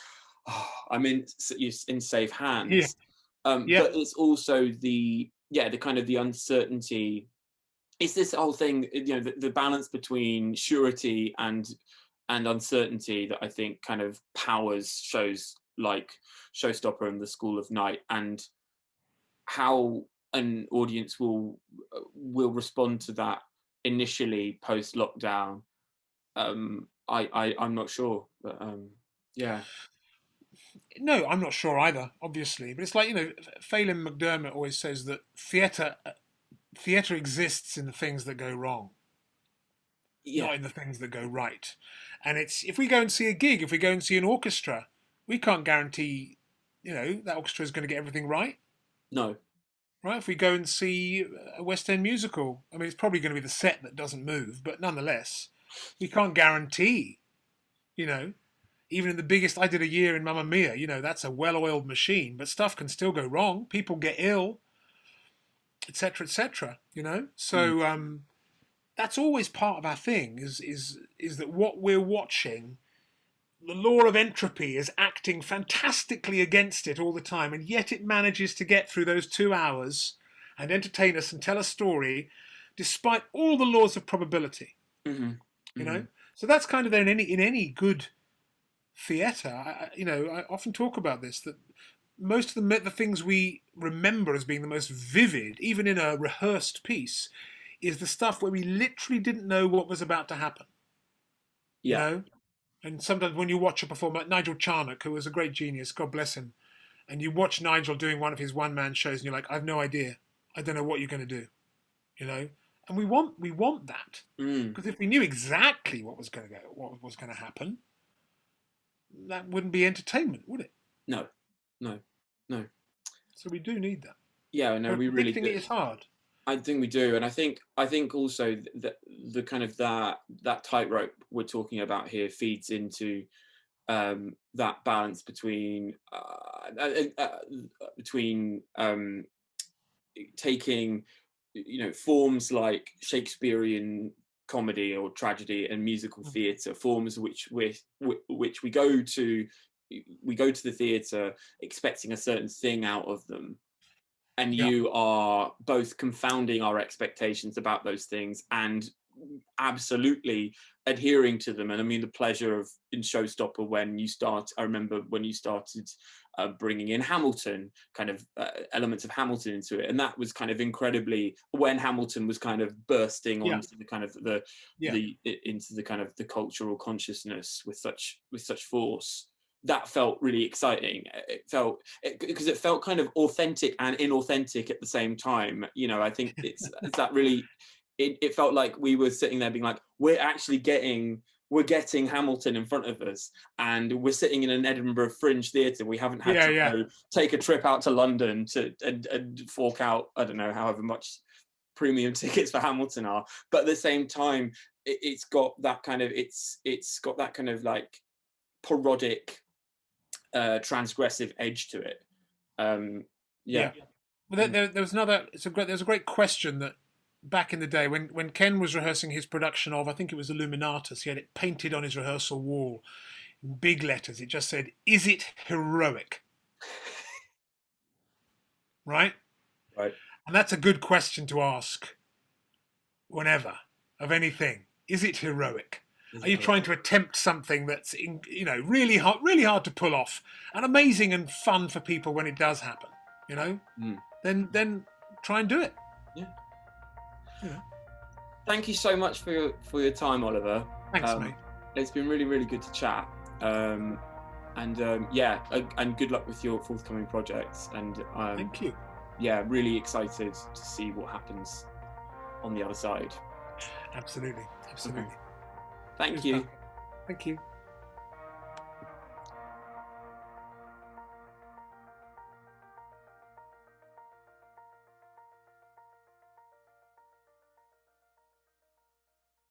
oh, you're in safe Yeah, hands. yeah. But it's also the kind of the uncertainty. It's this whole thing, the balance between surety and uncertainty that I think kind of powers shows like Showstopper and the School of Night, and how an audience will respond to that initially post lockdown. I'm not sure, but yeah, No, I'm not sure either, obviously. But it's like Phelan McDermott always says that theatre exists in the things that go wrong, yeah, not in the things that go right. And it's if we go and see a gig, if we go and see an orchestra, we can't guarantee, that orchestra is going to get everything right. no, Right? If we go and see a West End musical, I mean, it's probably going to be the set that doesn't move, but nonetheless, we can't guarantee, you know, even in the biggest. I did a year in Mamma Mia, that's a well-oiled machine, but stuff can still go wrong. People get ill, etc., etc. mm, So that's always part of our thing. Is that what we're watching? The law of entropy is acting fantastically against it all the time, and yet it manages to get through those 2 hours and entertain us and tell a story despite all the laws of probability. hmm You hmm know, so that's kind of there in any good theatre. I often talk about this that most of the things we remember as being the most vivid, even in a rehearsed piece, is the stuff where we literally didn't know what was about to happen. You yeah, know, and sometimes when you watch a performer like Nigel Charnock, who was a great genius, God bless him, and you watch Nigel doing one of his one-man shows, and you're like, I've no idea, I don't know what you're going to do, you know. And we want that mm, because if we knew exactly what was going to happen, that wouldn't be entertainment, would it? no, no, no, So we do need that. yeah, no, But we really predicting do. it is hard. I think we do, and I think also that the kind of that tightrope we're talking about here feeds into that balance between taking forms like Shakespearean comedy or tragedy and musical theatre, forms which we go to the theatre expecting a certain thing out of them, and Yeah, you are both confounding our expectations about those things and absolutely adhering to them. And I mean, the pleasure of in Showstopper when you start, I remember when you started bringing in Hamilton, kind of elements of Hamilton into it, and that was kind of incredibly when Hamilton was kind of bursting yeah, onto the kind of yeah, into the kind of the cultural consciousness with such force. That felt really exciting. It felt because it felt kind of authentic and inauthentic at the same time. I think it's that really. It felt like we were sitting there being like, we're getting Hamilton in front of us, and we're sitting in an Edinburgh Fringe theatre. We haven't had yeah, to yeah, go take a trip out to London and fork out, I don't know, however much premium tickets for Hamilton are. But at the same time, it's got that kind of like parodic, transgressive edge to it. Yeah. Well, there was another. There's a great question that back in the day when Ken was rehearsing his production of, I think it was Illuminatus, he had it painted on his rehearsal wall in big letters. It just said, "Is it heroic?" Right? Right. And that's a good question to ask whenever of anything. Is it heroic? Are you trying to attempt something that's really hard to pull off and amazing and fun for people when it does happen? Then try and do it. Yeah. You know. Thank you so much for your time, Oliver. Thanks, mate. It's been really, really good to chat. And good luck with your forthcoming projects. And thank you. Yeah, really excited to see what happens on the other side. Absolutely. Thank you. Thank you.